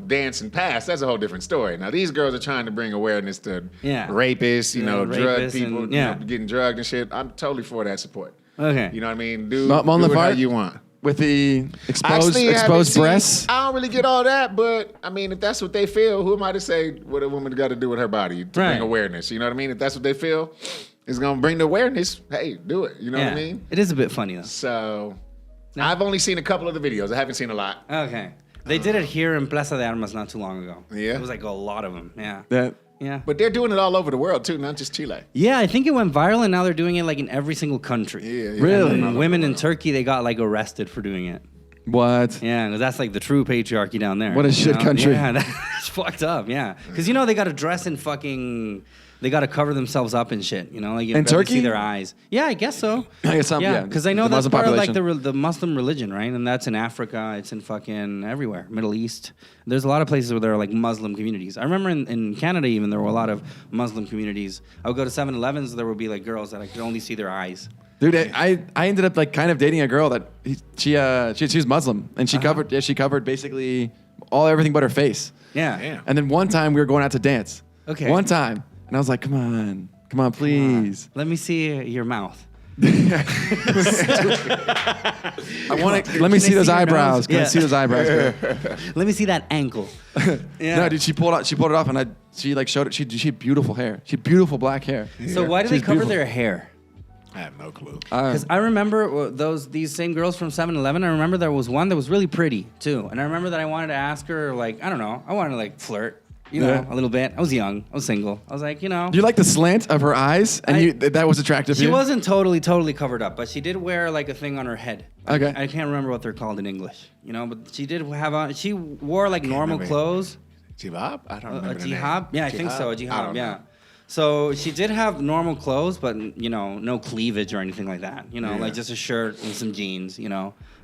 dance and pass, that's a whole different story. Now these girls are trying to bring awareness to Yeah. rapists, drug rapists people, and- getting drugged and shit. I'm totally for that support. Okay. You know what I mean? Do Mon it how Laferte? you want. With the Actually, I haven't exposed seen- breasts. I don't really get all that, but I mean, if that's what they feel, who am I to say what a woman got to do with her body to Right. bring awareness? You know what I mean? If that's what they feel, it's gonna bring the awareness. Hey, do it. You know what I mean? It is a bit funny though. So, I've only seen a couple of the videos. I haven't seen a lot. Okay. They did it here in Plaza de Armas not too long ago. Yeah? It was like a lot of them. Yeah. That Yeah. But they're doing it all over the world too, not just Chile. Yeah, I think it went viral, and now they're doing it like in every single country. Yeah, Really? And women in Turkey, they got like arrested for doing it. what? Yeah, because that's like the true patriarchy down there. What a you shit know? country. Yeah, that's fucked up. Yeah, because they got to dress in fucking. They got to cover themselves up and shit. Like you In barely Turkey? see their eyes. Yeah, I guess so. I guess some, yeah. Because I know The that's Muslim part of like population. the Muslim religion, right? And that's in Africa. It's in fucking everywhere, Middle East. There's a lot of places where there are like Muslim communities. I remember in Canada even there were a lot of Muslim communities. I would go to 7-Elevens. There would be like girls that I could only see their eyes. Dude, I ended up like kind of dating a girl that she was Muslim and she covered basically everything but her face. Yeah. Damn. And then one time we were going out to dance. Okay. One time, and I was like, "Come on, please." Let me see your mouth. I want to. Let me see I those see your eyebrows. nose? Can I Yeah. see those eyebrows? girl? Let me see that ankle. Yeah. No, dude, she pulled it off, and she like showed it. She had beautiful hair. She had beautiful black hair. So why do they She's cover beautiful. their hair? I have no clue. Because I remember these same girls from 7-Eleven. I remember there was one that was really pretty too, and I remember that I wanted to ask her like I don't know, I wanted to like flirt, Yeah. a little bit. I was young, I was single. I was like, You like the slant of her eyes, and that was attractive. to She you? wasn't totally covered up, but she did wear like a thing on her head. Okay. I can't remember what they're called in English, but she did have on. She wore like normal remember. clothes. Jihab? I don't A remember the name. jihab? Yeah, I think so. A I jihab, don't yeah. know. So she did have normal clothes, but no cleavage or anything like that. Like just a shirt and some jeans.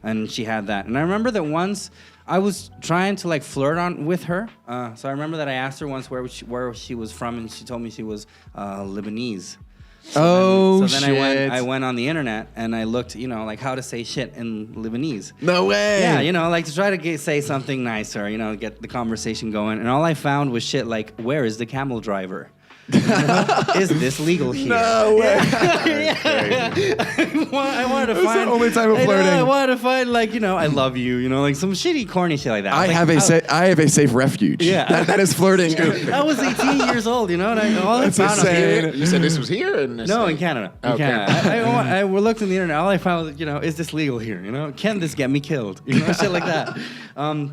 And she had that. And I remember that once I was trying to like flirt with her. So I remember that I asked her once where she was from, and she told me she was Lebanese. So then I went on the internet and I looked, like how to say shit in Lebanese. No way. Yeah, like to try to say something nice or, get the conversation going. And all I found was shit like, where is the camel driver? Is this legal here? No way. I wanted to That's find. the only type of flirting. I wanted to find I love you. Like some shitty corny shit like that. I have a safe refuge. Yeah. That is flirting. I was 18 years old. And all I found insane. You said this was here? No, in Canada. Oh, Canada. I looked in the internet. All I found was, is this legal here? Can this get me killed? Shit like that.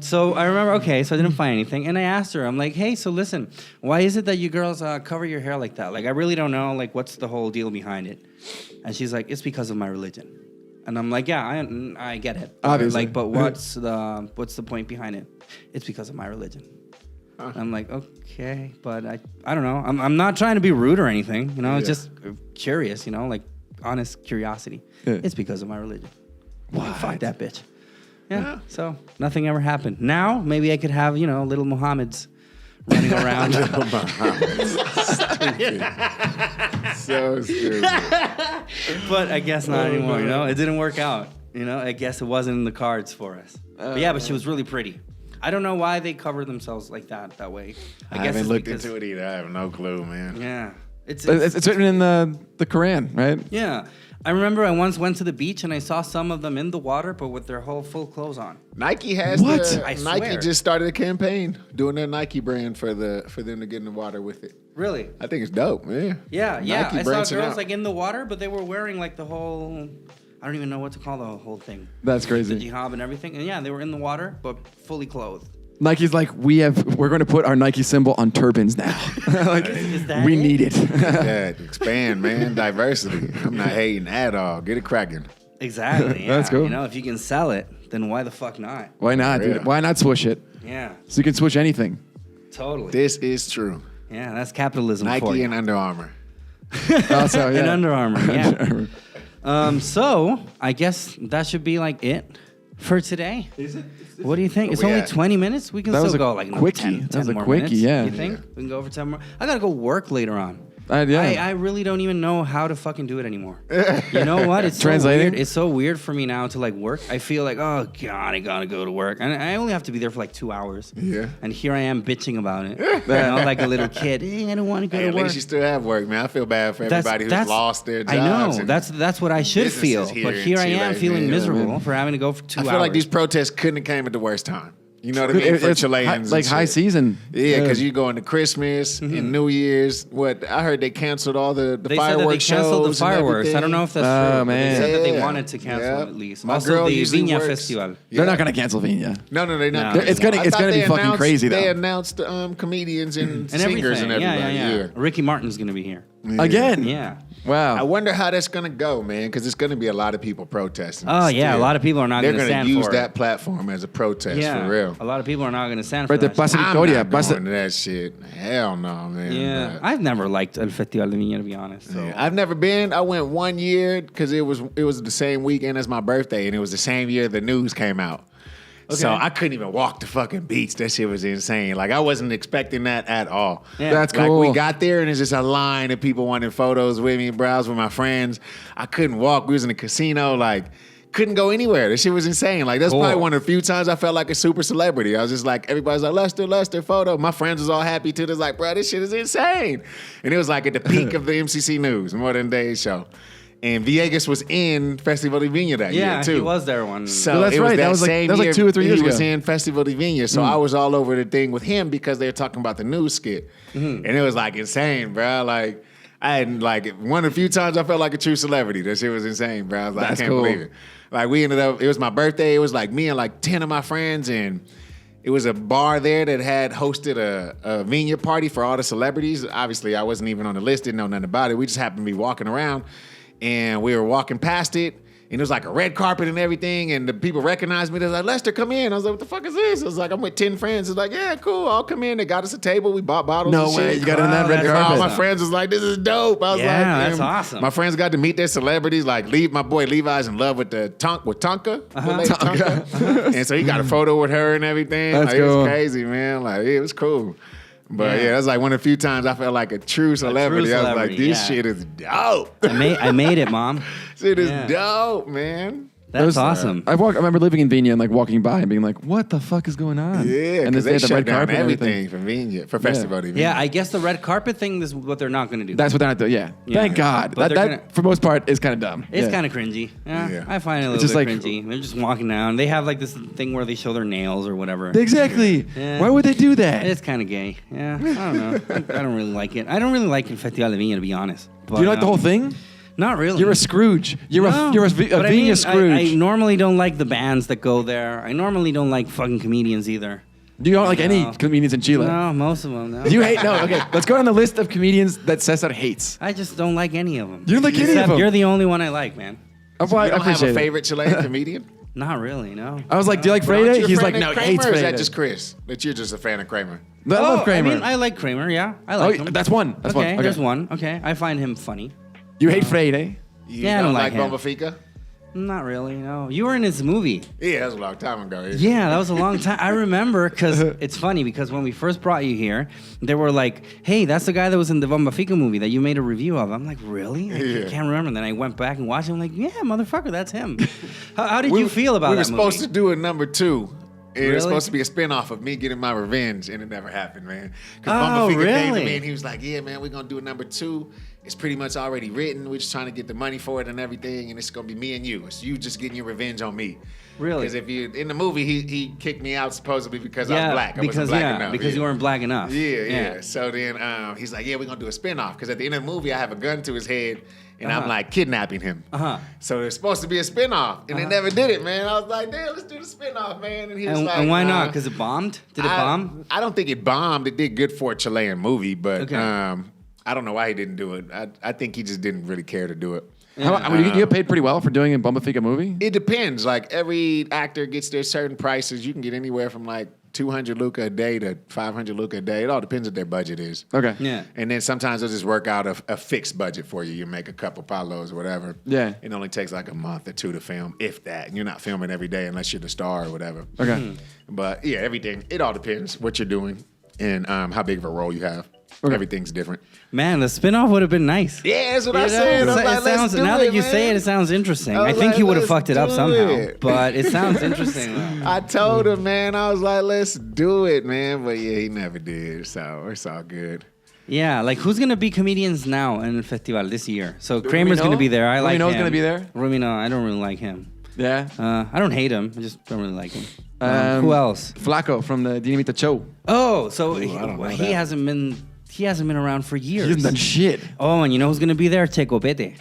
So I remember, so I didn't find anything. And I asked her, I'm like, hey, so listen, why is it that you girls cover your hair like that? Like, I really don't know, like, what's the whole deal behind it? And she's like, it's because of my religion. And I'm like, yeah, I get it. Obviously. Like, but what's the point behind it? It's because of my religion. I'm like, okay, but I don't know. I'm not trying to be rude or anything. It's just curious, like honest curiosity. Yeah. It's because of my religion. What? Fuck that bitch. Yeah. So nothing ever happened. Now maybe I could have little Mohammeds running around. So stupid. But I guess not anymore. It didn't work out. I guess it wasn't in the cards for us. But she was really pretty. I don't know why they cover themselves like that way. I haven't looked into it either. I have no clue, man. Yeah. It's written in the Quran, right? Yeah. I remember I once went to the beach and I saw some of them in the water, but with their whole full clothes on. Nike has I Nike swear. just started a campaign doing their Nike brand for them to get in the water with it. Really? I think it's dope, man. Yeah. Nike I saw branching girls out. like in the water, but they were wearing like the whole. I don't even know what to call the whole thing. That's crazy. The hijab and everything, and they were in the water, but fully clothed. Nike's like, we're going to put our Nike symbol on turbans now. Like, Is that we it? need it. Yeah, expand, man. Diversity. I'm not hating at all. Get it cracking. Exactly. Yeah. That's cool. If you can sell it, then why the fuck not? Why not, Yeah. dude? Why not swoosh it? Yeah. So you can swoosh anything. Totally. This is true. Yeah, that's capitalism for Nike you. and Under Armour. Also, yeah. And Under Armour. Yeah. So I guess that should be like it for today. Is it? What do you think? It's we only at? 20 minutes. We can That was still a go like quickie. 10 That was a more quickie, minutes. yeah. You think we can go for 10 more? I gotta go work later on. Yeah. I really don't even know how to fucking do it anymore. You know what? It's Translating? So weird. It's so weird for me now to like work. I feel like, oh God, I gotta go to work, and I only have to be there for like 2 hours. Yeah. And here I am bitching about it. Like a little kid. Hey, I don't want to go Hey, to at work. least you still have work, man. I feel bad for everybody who's lost their jobs. I know. and That's what I should businesses feel. here But in here I Chile, am man. feeling Yeah, miserable man. for having to go for 2 hours. I feel like these protests couldn't have came at the worst time. You know what I mean? For It's Chileans. like and high shit. season. Yeah, because you go into Christmas and New Year's. What I heard, they canceled all the They said that they fireworks canceled the shows. fireworks. I don't know if that's true. But they man. said that they Yeah. wanted to cancel Yeah. at least. My Also, girl the usually Viña works. Festival. They're not going to cancel Viña. No, they're not. No. It's gonna I be thought they fucking announced- crazy, though. They announced comedians and, And singers everything. and everybody. Yeah. Ricky Martin's going to be here. Again? Yeah. Wow. I wonder how that's gonna go, man, because it's gonna be a lot of people protesting. Oh, yeah. still. A lot of people are not They're going to gonna stand use for that it. platform as a protest Yeah. for real. A lot of people are not going to stand for Right, the that. Pasa I'm Victoria. not Pasa- going to that shit. Hell no, man. Yeah. But- I've never liked El Festival de Viña, to be honest. So. Yeah, I've never been. I went 1 year because it was the same weekend as my birthday, and it was the same year the news came out. So I couldn't even walk the fucking beach. That shit was insane. Like I wasn't expecting that at all. Yeah. That's Like cool. we got there and it's just a line of people wanting photos with me, bro. I was with my friends. I couldn't walk. We was in the casino. Like couldn't go anywhere. This shit was insane. Like that's Cool. probably one of the few times I felt like a super celebrity. I was just like everybody's like Lester photo. My friends was all happy too. They're like, bro, this shit is insane. And it was like at the peak of the MCC News, Modern Day show. And Villegas was in Festival de Viña that year too. he was there one. So Well, that's it was right. That was like- same that was like year 2 or 3 years he was ago. in Festival de Viña. So I was all over the thing with him because they were talking about the news skit. And it was like insane, bro. Like I had like one of the few times I felt like a true celebrity. That shit was insane, bro. I was like, That's I can't cool. believe it. Like we ended up, it was my birthday. It was like me and like 10 of my friends and it was a bar there that had hosted a Viña party for all the celebrities. Obviously, I wasn't even on the list, didn't know nothing about it. We just happened to be walking around and we were walking past it. And it was like a red carpet and everything, and the people recognized me. They was like, Lester, come in. I was like, what the fuck is this? I was like, I'm with 10 friends. It's like, yeah, cool, I'll come in. They got us a table. We bought bottles No and way. shit. You got in that red that's carpet. All my awesome. friends was like, this is dope. I was Yeah, like, that's damn. awesome. My friends got to meet their celebrities. Like, my boy Levi's in love with Tonka. The lady Tonka. And so he got a photo with her and everything. That's like, It cool. was crazy, man. Like, it was cool. But yeah, that's like one of the few times I felt like a true celebrity. I was like, this shit is dope. I made it, Mom. Shit is dope, man. That's awesome. I remember living in Viña and like walking by and being like, "What the fuck is going on?" Yeah, and they had the shut red down carpet and everything for Viña, for Festival de Viña. Yeah, I guess the red carpet thing is what they're not going to do. That's what they're not doing. Yeah. Thank God. But That for most part is kind of dumb. It's kind of cringy. Yeah, I find it a little bit cringy. They're just walking down. They have like this thing where they show their nails or whatever. Exactly. Yeah. Why would they do that? It's kind of gay. Yeah, I don't know. I don't really like it. I don't really like Festival de Viña, to be honest. But, Do you like the whole thing? Not really. You're a Scrooge. You're a But Viña Scrooge. I normally don't like the bands that go there. I normally don't like fucking comedians either. You don't like any comedians in Chile? No, most of them. No. You hate? No. Okay, let's go on the list of comedians that Cesar hates. I just don't like any of them. You don't like any of them? You're the only one I like, man. I You don't have appreciate a it. favorite Chilean comedian? Not really, no. I was like, "Do you like Aren't you Freire?" a He's fan like, of "No, he Kramer, hates or is Freire." that just Chris? That you're just a fan of Kramer? I love Kramer. I mean, I like Kramer, yeah. I like him. That's one. That's one. Okay, Okay. there's one. Okay, I find him funny. You hate Freire? You I don't like him. Bomba Fica? Not really, no. You were in his movie. Yeah, that was a long time ago. Yeah, that was a long time. I remember because it's funny because when we first brought you here, they were like, "Hey, that's the guy that was in the Bomba Fica movie that you made a review of." I'm like, "Really? I can't remember." And then I went back and watched it. I'm like, "Yeah, motherfucker, that's him." How did you feel about that movie? We were supposed to do a number 2. It Really? was supposed to be a spinoff of me getting my revenge, and it never happened, man. Because Oh, Bomba Fica came to really? me and he was like, "Yeah, man, we're gonna do a number 2. It's pretty much already written. We're just trying to get the money for it and everything, and it's gonna be me and you. It's you just getting your revenge on me." Really? Because if you in the movie, he kicked me out supposedly because I was black. I wasn't black enough. because you weren't black enough. Yeah. So then he's like, "Yeah, we're gonna do a spinoff." Because at the end of the movie, I have a gun to his head, and I'm like kidnapping him. So there's supposed to be a spinoff, and they never did it, man. I was like, "Damn, let's do the spinoff, man." And he was like, And why nah. not? Because it bombed? Did it bomb? I don't think it bombed. It did good for a Chilean movie, but Okay. I don't know why he didn't do it. I think he just didn't really care to do it. You get paid pretty well for doing a Bomba Fica movie? It depends. Like every actor gets their certain prices. You can get anywhere from like 200 luca a day to 500 luca a day. It all depends what their budget is. Okay. Yeah. And then sometimes they'll just work out a fixed budget for you. You make a couple palos or whatever. Yeah. It only takes like a month or 2 to film, if that. And you're not filming every day unless you're the star or whatever. Okay. But yeah, everything. It all depends what you're doing and how big of a role you have. Okay. Everything's different. Man, the spinoff would have been nice. Yeah, that's what I said. I was like, let's do now it, that you man. say it, it sounds interesting. I I was think like, he would have let's fucked it up do somehow, it. but it sounds interesting. Though. I told him, man. I was like, let's do it, man. But yeah, he never did. So it's all good. Yeah, like who's gonna be comedians now in Festival this year? So Kramer's Rumino? gonna be there. I like him. Rumino's gonna be there? Rumino, I don't really like him. Yeah. I don't hate him. I just don't really like him. Who else? Flaco from the Dinamita Show. Oh, so I don't know he that. hasn't been. He hasn't been around for years. He hasn't done shit. Oh, and you know who's gonna be there? Checo Pete.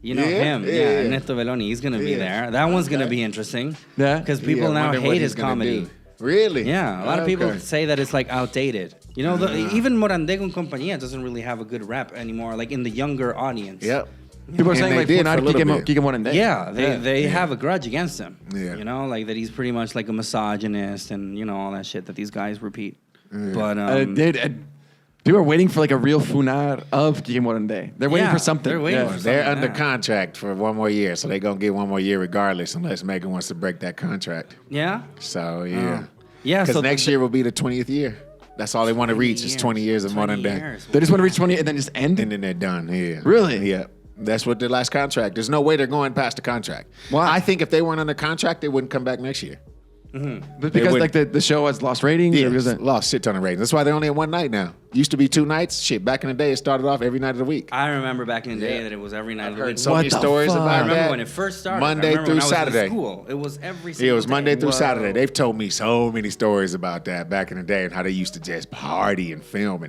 You know Yeah? him, Yeah. Neto Belloni. He's gonna be Yeah. there. That one's gonna Okay. be interesting. Yeah? because people Yeah, I now wonder what hate he's his gonna comedy. do. Really? Yeah, a lot of people Okay. say that it's like outdated. You know, even Morandé con Compañía doesn't really have a good rep anymore, like in the younger audience. Yep. People are And saying they like did for a little bit. Kike Morandé. Yeah, they have a grudge against him. Yeah. You know, like that he's pretty much like a misogynist and, you know, all that shit that these guys repeat. But, People are waiting for like a real funar of Kike Morandé. They're waiting Yeah, for something. they're waiting Yeah. for They're something, under yeah. contract for one more year, so they're gonna get one more year regardless, unless Megan wants to break that contract. yeah? So yeah, Yeah, because so next year will be the 20th year. That's all they want to reach is 20 years of 20 modern day, years. They just want to reach 20 and then just end? and then they're done. Yeah, Really? Yeah. That's what the last contract. There's no way they're going past the contract. Why? I think if they weren't under contract, they wouldn't come back next year. But because would- like the show has lost ratings? Yeah, Or because lost shit ton of ratings. That's why they're only at one night now. Used to be 2 nights. Shit, back in the day, it started off every night of the week. I remember back in the day Yeah. that it was every night I've of the heard week. so What many the stories fuck? about I remember that. when it first started. Monday I remember through when I was in Saturday. school. It was every Yeah, single it was Monday day. through Saturday. They've told me so many stories about that back in the day and how they used to just party and film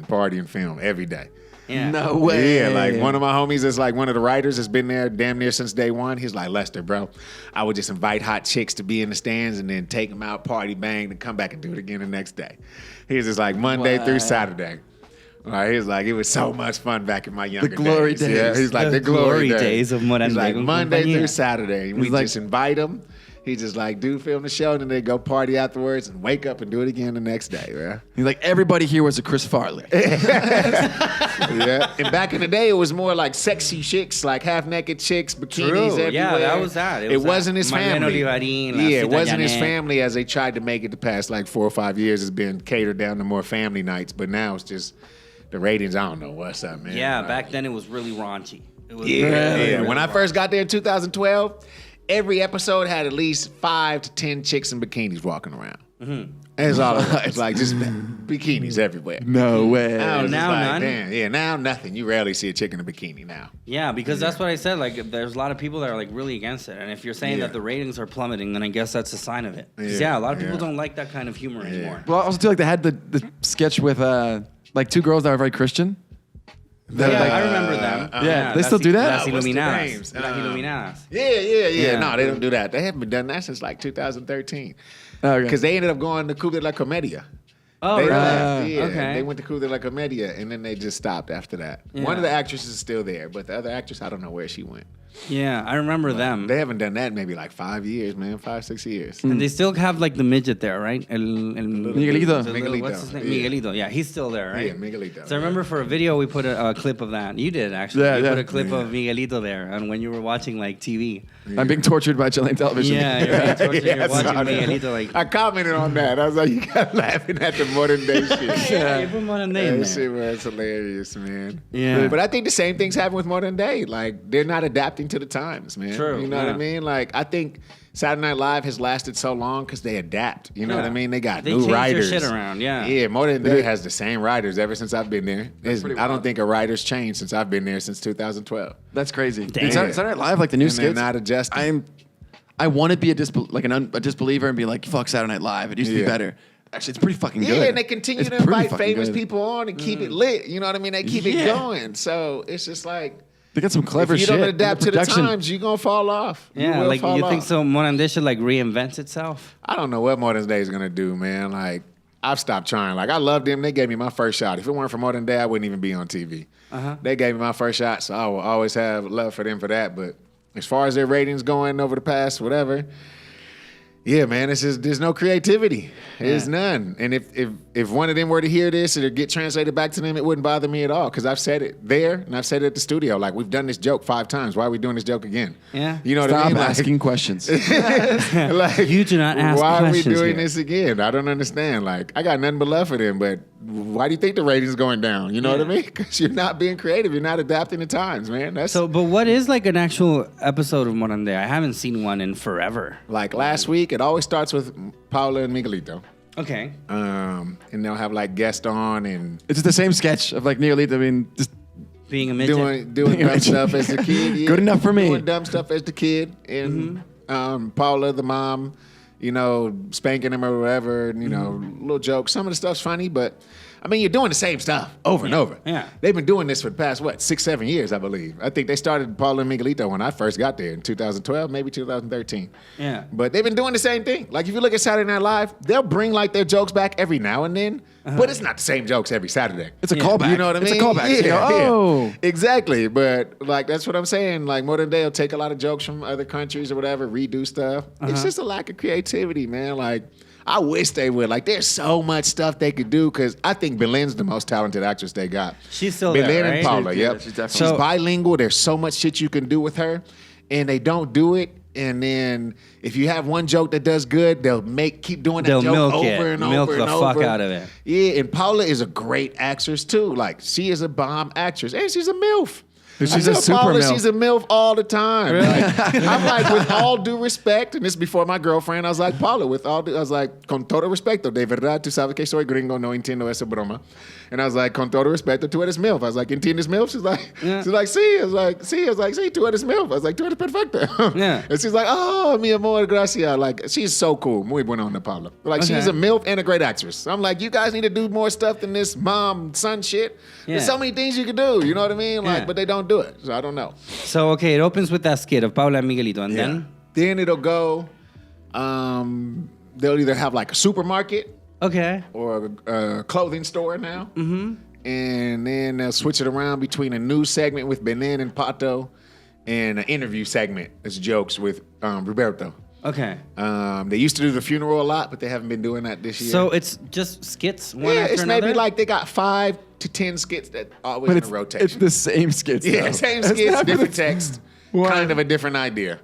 every day. Yeah. No way. Yeah, like one of my homies is like one of the writers has been there damn near since day one. He's like, Lester, bro, I would just invite hot chicks to be in the stands and then take them out, party, bang, and come back and do it again the next day. He was just like Monday through Saturday. He was like, it was so much fun back in my younger glory Yeah, days. he's like The the glory glory days of Morandé He's like con Monday Compañía. through Saturday. And we like- just invite them. He just like, dude, film the show, and then they go party afterwards and wake up and do it again the next day, bro. He's like, everybody here was a Chris Farley. Yeah. And back in the day, it was more like sexy chicks, like half-naked chicks, bikinis everywhere. Yeah, that was that. It wasn't his family. Yeah, it wasn't his family as they tried to make it the past like 4 or 5 years. It's been catered down to more family nights, but now it's just the ratings. I don't know what's up, man. Yeah, like, back then it was really raunchy. It was really when I first got there in 2012, every episode had at least 5 to 10 chicks in bikinis walking around. Mm-hmm. That's all it was. Like just bikinis everywhere. No way. Now none? Damn, yeah, now nothing. You rarely see a chick in a bikini now. Yeah, because that's what I said. Like, there's a lot of people that are like really against it, and if you're saying that the ratings are plummeting, then I guess that's a sign of it. 'Cause, a lot of people don't like that kind of humor anymore. Well, also too, like they had the sketch with like 2 girls that were very Christian. I remember them. They still do that? Las What's the Iluminadas. names? Las Iluminadas. Yeah. No, they don't do that. They haven't been done that since like 2013. Because they ended up going to Club de la Comedia. Oh, they really? left, yeah. Okay. They went to Club de la Comedia, and then they just stopped after that. Yeah. One of the actresses is still there, but the other actress, I don't know where she went. Yeah, I remember them. They haven't done that in maybe like 5 years, man. 5, 6 years. And they still have like the midget there, right? Miguelito. What's his name? Yeah. Miguelito. Yeah, he's still there, right? Yeah, Miguelito. So I remember for a video we put a clip of that. You did actually. Yeah, you yeah. put a clip of Miguelito there, and when you were watching like TV. I'm being tortured by Chilean television. Yeah, you're watching I Miguelito like. I commented on that. I was like, you got laughing at the modern day shit. Yeah, you put modern day in That shit there. was hilarious, man. Yeah. But I think the same things happen with modern day. Like, they're not adapting to the times, man. True, You know what I yeah. mean? Like, I think Saturday Night Live has lasted so long because they adapt. You know what I mean? They got They new change their writers. shit around, yeah. Yeah, Modern Day has the same writers ever since I've been there. pretty I don't wild. think a writer's changed since I've been there since 2012. That's crazy. Damn. Dude, Saturday Night Live, like the new And they're skits. not adjusting. I want to be a disbeliever and be like, fuck Saturday Night Live. It used to be Yeah. better. Actually, it's pretty fucking Yeah, good. and they continue It's to pretty invite fucking famous good. people on and keep it lit. You know what I mean? They keep it going. So it's just like, They got some clever if you shit. don't and adapt to the production. times, you're going to fall off. Yeah, will like fall you think off. so? Morandé should like reinvent itself. I don't know what Modern Day is going to do, man. Like, I've stopped trying. Like, I loved them. They gave me my first shot. If it weren't for Modern Day, I wouldn't even be on TV. They gave me my first shot, so I will always have love for them for that. But as far as their ratings going over the past, whatever, yeah, man, it's just, there's no creativity. There's none. And if one of them were to hear this or get translated back to them, it wouldn't bother me at all because I've said it there and I've said it at the studio. Like, we've done this joke 5 times. Why are we doing this joke again? Yeah. You know what I Stop mean? Like- asking questions. like, You do not ask why questions are we doing here. this again? I don't understand. Like, I got nothing but love for them, but why do you think the ratings going down? You know what I mean? Because you're not being creative. You're not adapting the times, man. That's So, but what is like an actual episode of Morandé? I haven't seen one in forever. like last week. It always starts with Paula and Miguelito, Okay. and they'll have like guests on and It's just the same sketch of like Neolita. I mean, just Being a midget. doing dumb stuff as the kid. Yeah. Good enough for me. Doing dumb stuff as the kid, and Paula, the mom, you know, spanking him or whatever, and, you know, little jokes. Some of the stuff's funny, but I mean, you're doing the same stuff over and over. Yeah. They've been doing this for the past, 6, 7 years, I believe. I think they started Paula and Miguelito when I first got there in 2012, maybe 2013. Yeah. But they've been doing the same thing. Like, if you look at Saturday Night Live, they'll bring, like, their jokes back every now and then, but it's not the same jokes every Saturday. it's a callback. You know what I mean? It's a callback. So you go, oh. Exactly. But, like, that's what I'm saying. Like, Modern Day will take a lot of jokes from other countries or whatever, redo stuff. It's just a lack of creativity, man. Like, I wish they would. Like, there's so much stuff they could do because I think Belen's the most talented actress they got. She's still Belen there, and right? Paula, Yeah, yep. she's definitely- She's So- bilingual. There's so much shit you can do with her, and they don't do it. And then if you have one joke that does good, they'll keep doing that They'll joke milk over it. and over Milk and the over. fuck out of it. Yeah, and Paula is a great actress too. Like, she is a bomb actress, and she's a MILF. She's I a tell super Paula MILF. She's a MILF all the time. Like, I'm like, with all due respect, and this is before my girlfriend, I was like, Paula, I was like, con todo respeto, de verdad, tú sabes que soy gringo, no entiendo esa broma. And I was like, con todo respeto, tú eres MILF. I was like, ¿entiendes MILF? She's like, sí. I was like, sí, tú eres MILF. I was like, tú eres perfecta. Yeah. And she's like, oh, mi amor, gracias. Like, she's so cool. Muy buena onda, Paula. Like, Okay. she's a MILF and a great actress. I'm like, you guys need to do more stuff than this mom-son shit. There's Yeah. so many things you can do, you know what I mean? Like, Yeah. but they don't do it. So I don't know. So, okay, it opens with that skit of Paula and Miguelito, and Then it'll go, they'll either have like a supermarket okay. or a clothing store now. Mm-hmm. And then they'll switch it around between a news segment with Benin and Pato and an interview segment that's jokes with Roberto. Okay. They used to do the funeral a lot, but they haven't been doing that this year. So it's just skits one yeah, after it's another? maybe like they got 5 to 10 skits that always But in a rotation. it's the same skits. yeah, though. same It's skits, not different the- text, Why? kind of a different idea.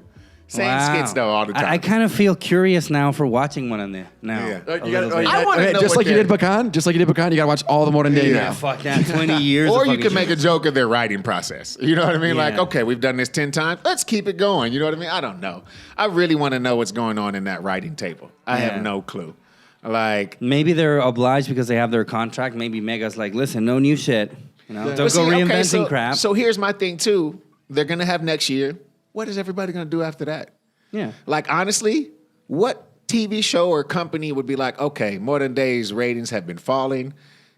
Same Wow. skits though all the time. I kind of feel curious now for watching one on there now. Yeah. A You little gotta, bit. I wanna know just what like you they're- did Bacan, you gotta watch all the modern day Yeah. Yeah, now. fuck that. 20 years. Or of you fucking can make a shit. joke of their writing process. You know what I mean? Like, Yeah. okay, we've done this 10 times. Let's keep it going. You know what I mean? I don't know. I really want to know what's going on in that writing table. I Yeah. have no clue. Like, Maybe they're obliged because they have their contract. Maybe Mega's like, listen, no new shit. You know, don't but go see, okay, reinventing crap. So here's my thing too. They're gonna have next year. What is everybody gonna do after that? yeah. Like, honestly, what TV show or company would be like, okay, Modern Day's ratings have been falling.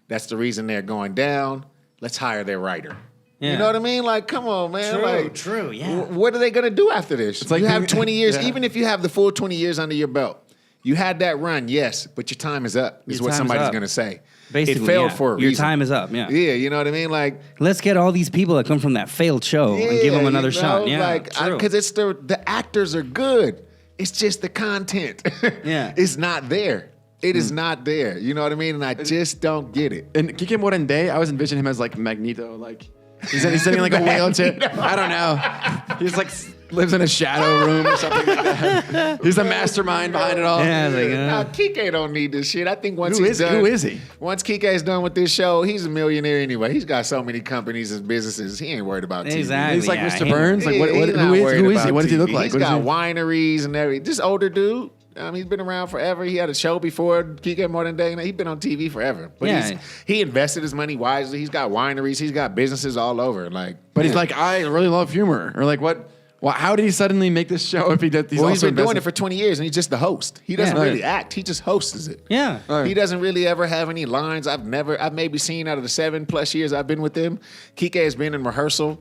That's the reason they're going down. Let's hire their writer. Yeah. You know what I mean? Like, come on, man. True, like, true, yeah. What are they gonna do after this? It's like you have being- 20 years, yeah. even if you have the full 20 years under your belt. You had that run, yes, but your time is up, is Your what time's somebody's up. gonna say. Basically, it failed yeah. for a Your reason. time is up, yeah. Yeah, you know what I mean? Like, Let's get all these people that come from that failed show and give them yeah, another you know, shot. Yeah, like, true. because it's the actors are good. It's just the content. Yeah. It's not there. It is not there. You know what I mean? And I just don't get it. And Kike Modern Day, I was envisioning him as like Magneto, like he's sitting in like a wheelchair. I don't know. He's like lives in a shadow room or something like that. He's the mastermind behind it all. Yeah, like, Nah, Kike don't need this shit. I think once Who he's is- done, who is he? Once Kike's done with this show, he's a millionaire anyway. He's got so many companies and businesses. He ain't worried about TV. Exactly. He's like Yeah, Mr. he- Burns. Like Yeah, what, he's not who is worried he? about What does he look TV. like? He's What is got he? wineries and everything. This older dude. He's been around forever. He had a show before Kike Modern Day. He's been on TV forever. But Yeah. he invested his money wisely. He's got wineries. He's got businesses all over. Like, But he's like, I really love humor. Or like, what? Well, how did he suddenly make this show if he did? He's well, he's also been doing invested- it for 20 years, and he's just the host. He doesn't Yeah. really act. He just hosts it. Yeah. Right. He doesn't really ever have any lines. I've maybe seen out of the 7+ years I've been with him, Kike has been in rehearsal,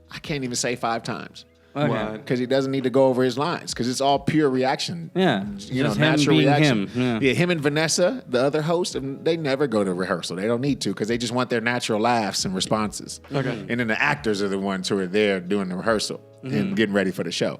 I can't even say 5 times. Okay. Because he doesn't need to go over his lines, because it's all pure reaction. Yeah. You know, Just him natural being reaction. him. Yeah. Him and Vanessa, the other host, and they never go to rehearsal. They don't need to, because they just want their natural laughs and responses. Okay. And then the actors are the ones who are there doing the rehearsal Mm-hmm. and getting ready for the show.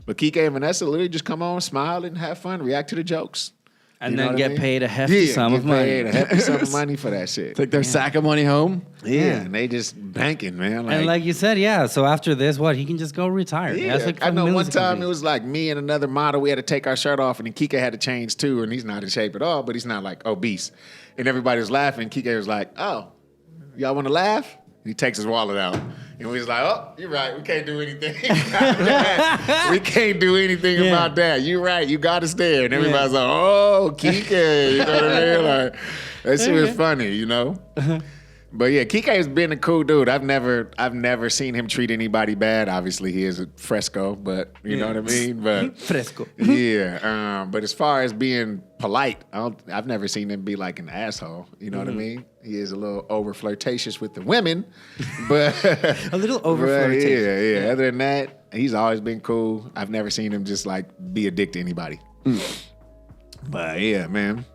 But Kike and Vanessa literally just come on, smile, and have fun, react to the jokes. And You know then what I get mean? paid a hefty sum get of money. paid a hefty sum of money for that shit. Take their sack of money home. Yeah, and they just banking, man. And like you said, yeah. So after this, what? He can just go retire. Yeah, That's like I know fucking one millions of time it companies. was like me and another model. We had to take our shirt off, and then Kike had to change too. And he's not in shape at all, but he's not like obese. And everybody was laughing. Kike was like, "Oh, y'all want to laugh?" And he takes his wallet out, and we was like, "Oh, you're right. We can't do anything. about that. We can't do anything Yeah. about that. You're right. You got us there." And everybody's like, "Oh, Kike," you know what I mean? Like that shit was funny, you know. But yeah, Kike has been a cool dude. I've never seen him treat anybody bad. Obviously, he is a fresco, but you know what I mean. But Fresco. yeah. But as far as being polite, I've never seen him be like an asshole. You know what I mean? He is a little over flirtatious with the women, but A little over but flirtatious. yeah. Other than that, he's always been cool. I've never seen him just like be a dick to anybody. But yeah, man.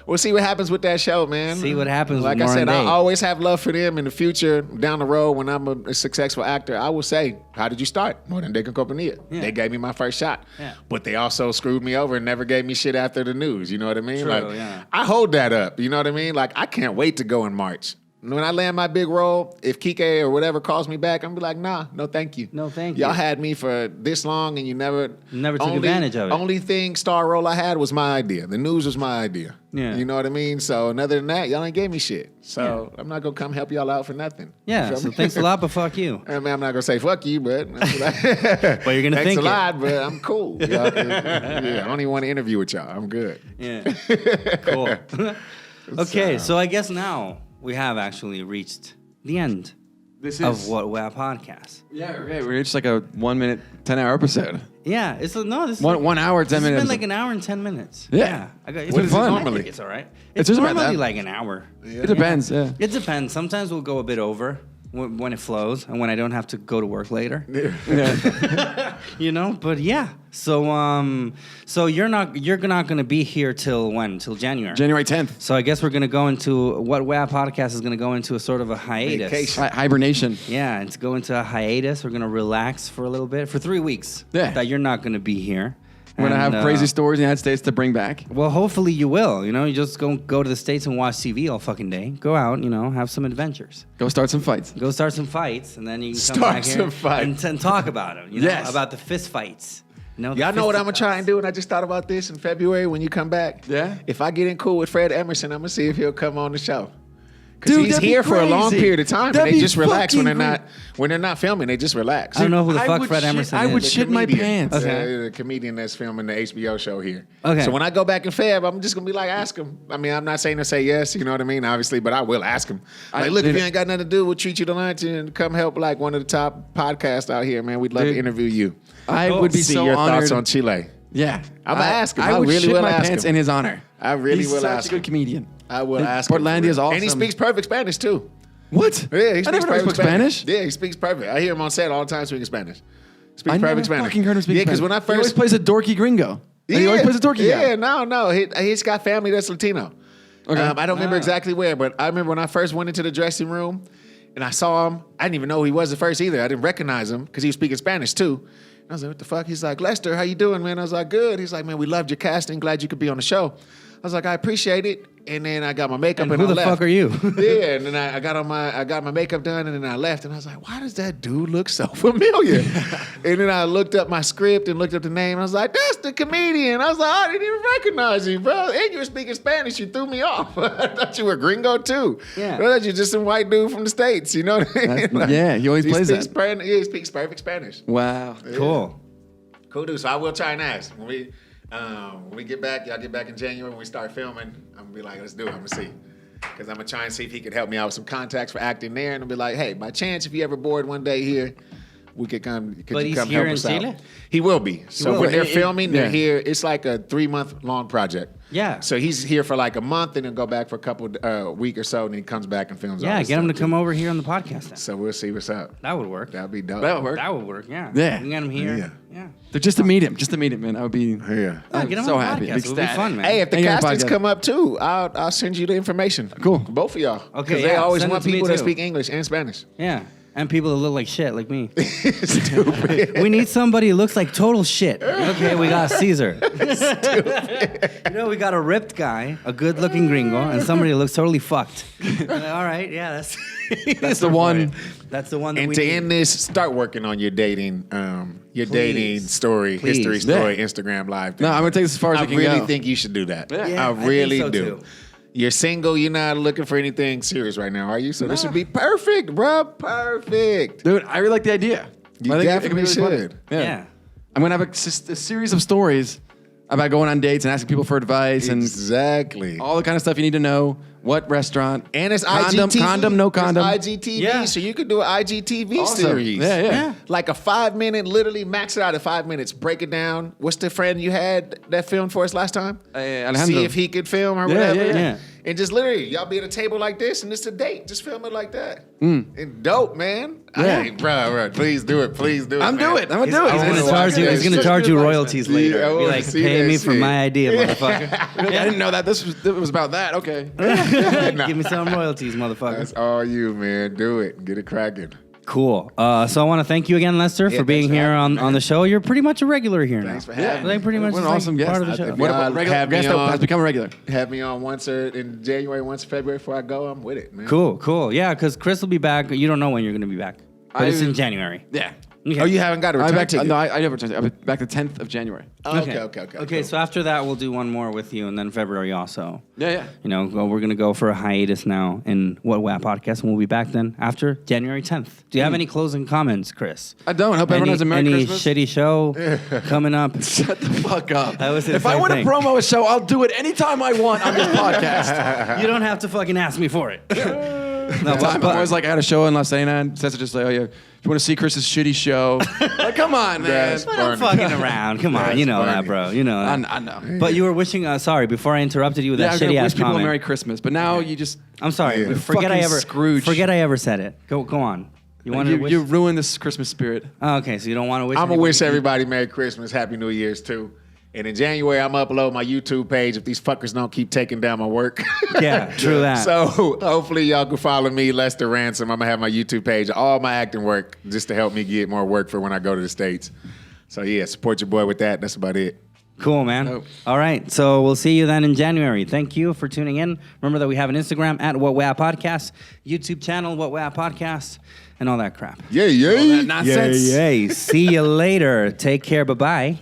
We'll see what happens with that show, man. See what happens Like with I said, Modern I Day. always have love for them in the future. Down the road, when I'm a successful actor, I will say, "How did you start?" Modern Day Compañía. Yeah. They gave me my first shot, Yeah. but they also screwed me over and never gave me shit after the news. You know what I mean? True, like, yeah. I hold that up. You know what I mean? Like, I can't wait to go in March. When I land my big role, if Kike or whatever calls me back, I'm be like, nah, no, thank you. No, thank Y'all you. had me for this long, and you never took advantage of it. Only thing star role I had was my idea. The news was my idea. Yeah. You know what I mean? So, and other than that, y'all ain't gave me shit. So, I'm not gonna come help y'all out for nothing. Yeah. You So feel me? thanks a lot, but fuck you. I mean, I'm not gonna say fuck you, but But you're gonna thanks think a it. lot, but I'm cool. Y'all can- yeah, I don't even want to interview with y'all. I'm good. Yeah. Cool. Okay, so I guess now we have actually reached the end This of What Wow Podcast. Yeah, okay. We reached like a 1 minute, 10-hour episode. Yeah, it's this is 1 hour, 10 This has minutes. been like an hour and 10 minutes. Yeah. I got, It's been fun. I think it's all right. It's It's just about normally that. like an hour. It depends, yeah. It depends. Sometimes we'll go a bit over when it flows and when I don't have to go to work later. You know, but yeah. So you're not going to be here till when? Till January. January 10th. So I guess we're going to go into What Wow Podcast is going to go into a sort of a hiatus. Vacation. Hibernation. Yeah, it's go into a hiatus. We're going to relax for a little bit for 3 weeks. Yeah. That you're not going to be here. We're going to have crazy stories in the United States to bring back. Well, hopefully you will. You know, you just go to the States and watch TV all fucking day. Go out, you know, have some adventures. Go start some fights. Go start some fights, and then you can come back here and talk about them. You know, about the fist fights. You know, y'all know what I'm going to try and do, and I just thought about this in February when you come back. Yeah? If I get in cool with Fred Emerson, I'm going to see if he'll come on the show. Because Dude, he's here for a long period of time, and they just relax when they're not filming. They just relax. I don't know who the fuck Fred Emerson is. I would shit my pants. Okay. The comedian that's filming the HBO show here. Okay. So when I go back in Feb, I'm just gonna be like, ask him. I mean, I'm not saying to say yes, you know what I mean, obviously, but I will ask him. Like, look, if you ain't got nothing to do, we'll treat you to lunch and come help like one of the top podcasts out here, man. We'd love to interview you. I would be see so your honored. thoughts on Chile. Yeah, I'm gonna ask him. I would really shit will my ask pants him. in his honor. I really He's will such ask a good him. comedian. I will ask Portlandia him. is awesome. And he speaks perfect Spanish too. What? Yeah, he I never know he spoke Spanish. Yeah, he speaks perfect. I hear him on set all the time speaking Spanish. Speaks I perfect never Spanish. fucking heard him speak Yeah, Spanish. because when I He always first plays a dorky gringo. He always plays a dorky guy. Yeah, no. He's got family that's Latino. Okay. I don't remember exactly where, but I remember when I first went into the dressing room and I saw him. I didn't even know who he was at first either. I didn't recognize him because he was speaking Spanish too. And I was like, what the fuck? He's like, Lester, how you doing, man? I was like, good. He's like, man, we loved your casting. Glad you could be on the show. I was like, I appreciate it. And then I got my makeup and who I the left. fuck are you? Yeah, and then I got my makeup done and then I left and I was like, why does that dude look so familiar? And then I looked up my script and looked up the name and I was like, that's the comedian. I was like, I didn't even recognize you, bro. And you were speaking Spanish, you threw me off. I thought you were gringo too. Yeah. I thought you were just some white dude from the States, you know what I mean? Like, yeah, he always plays that. He speaks perfect Spanish. Wow. Cool. Cool dude. So I will try and ask. When we get back, y'all get back in January when we start filming, I'm gonna be like, let's do it. I'm gonna see. Because I'm gonna try and see if he could help me out with some contacts for acting there. And I'll be like, hey, by chance, if you ever bored one day here, we could come. Could But you he's come here help in us Chile? out? He will be. So will. when they're filming, yeah. they're here. It's like a 3-month long project. Yeah. So he's here for like a month and then go back for a couple week or so, and he comes back and films. all Yeah, this get him to stuff, come too. over here on the podcast then. So we'll see what's up. That would work. That'd be dope. That would work. That would work, yeah. Yeah. You get him here. Yeah. Yeah. Just to meet him, man. I would be. Yeah. Yeah, I'm get him so on the happy. podcast. It would be Ecstatic. fun, man. Hey, if the And your castings podcast. come up too, I'll send you the information. Cool. Both of y'all. Okay, Because they yeah, always send want it to me people that too. speak English and Spanish. Yeah. And people that look like shit, like me. Stupid. We need somebody who looks like total shit. Okay, we got Cesar. You know, we got a ripped guy, a good-looking gringo, and somebody who looks totally fucked. All right, yeah, That's the one. That's the one that And we to need. end this, start working on your dating, dating story, Please. history story, Yeah. Instagram live. Thing. No, I'm gonna take this as far as I we can really go. think you should do that. Yeah, I I think really so, do. too. You're single. You're not looking for anything serious right now, are you? So this would be perfect, bro. Perfect. Dude, I really like the idea. You I think it could definitely be really funny. should. Yeah. I'm gonna have a series of stories about going on dates and asking people for advice Exactly. and all the kind of stuff you need to know. What restaurant? And it's condom, IGTV. condom, no condom. It's IGTV, Yeah. so you could do an IGTV Awesome. series. Yeah. Like a 5-minute, literally max it out at 5 minutes. Break it down. What's the friend you had that filmed for us last time? Alejandro. See if he could film or Yeah, whatever. yeah. And just literally, y'all be at a table like this and it's a date. Just film it like that. And dope, man. Yeah. Bro, please do it. Please do it. I'm man. doing it. I'm gonna do it. He's wanna gonna watch charge you. that He's gonna shit. charge you royalties later. Yeah, I Be wanna like, see pay that me for shit. my idea, motherfucker. I didn't know that this was about that. Okay. Give me some royalties, motherfucker. That's all you, man. Do it. Get it cracking. Cool. So I want to thank you again, Lester, for being thanks for here having me, on the show. You're pretty much a regular here Thanks now. for having me. Like pretty much What an just, awesome like, guest. part of the show. What Y'all a regular have me guest that on. has become a regular. Have me on once in January, once in February before I go. I'm with it, man. Cool. Yeah, because Chris will be back. You don't know when you're going to be back, but it's in January. Yeah. Okay. Oh, you haven't got a I'm return back. ticket? No, I never returned. I'll be back the 10th of January. Oh, okay. Okay, so after that, we'll do one more with you, and then February also. Yeah. You know, we're going to go for a hiatus now in What WAP podcast, and we'll be back then after January 10th. Do you have any closing comments, Chris? I don't. Hope everyone has a Merry any Christmas. shitty show coming up? Shut the fuck up. I was the if I same want thing. to promo a show, I'll do it anytime I want on this podcast. You don't have to fucking ask me for it. No, I'm always like, I had a show in La Cena, and Cesar just like, oh yeah, if you want to see Chris's shitty show, like, come on, man. That's But I'm funny. fucking around. Come on, you know funny. that, bro. You know that. I know. But you were wishing. Sorry, before I interrupted you with Yeah, that I'm gonna shitty wish ass people a comment. Merry Christmas, but now you just I'm sorry. Yeah. Forget I Fucking ever. Scrooge. Forget I ever said it. Go on. You want to wish? you ruined this Christmas spirit. Oh, okay, so you don't want to wish. I'm gonna anybody- wish everybody Merry Christmas, Happy New Year's too. And in January, I'm gonna upload my YouTube page if these fuckers don't keep taking down my work. Yeah, true that. So hopefully y'all can follow me, Lester Ransom. I'm gonna have my YouTube page, all my acting work, just to help me get more work for when I go to the States. So yeah, support your boy with that. That's about it. Cool, man. Nope. All right. So we'll see you then in January. Thank you for tuning in. Remember that we have an Instagram at What Way Out Podcast, YouTube channel, What Way Out Podcast, and all that crap. Yeah. All that nonsense. Yay. See you later. Take care. Bye-bye.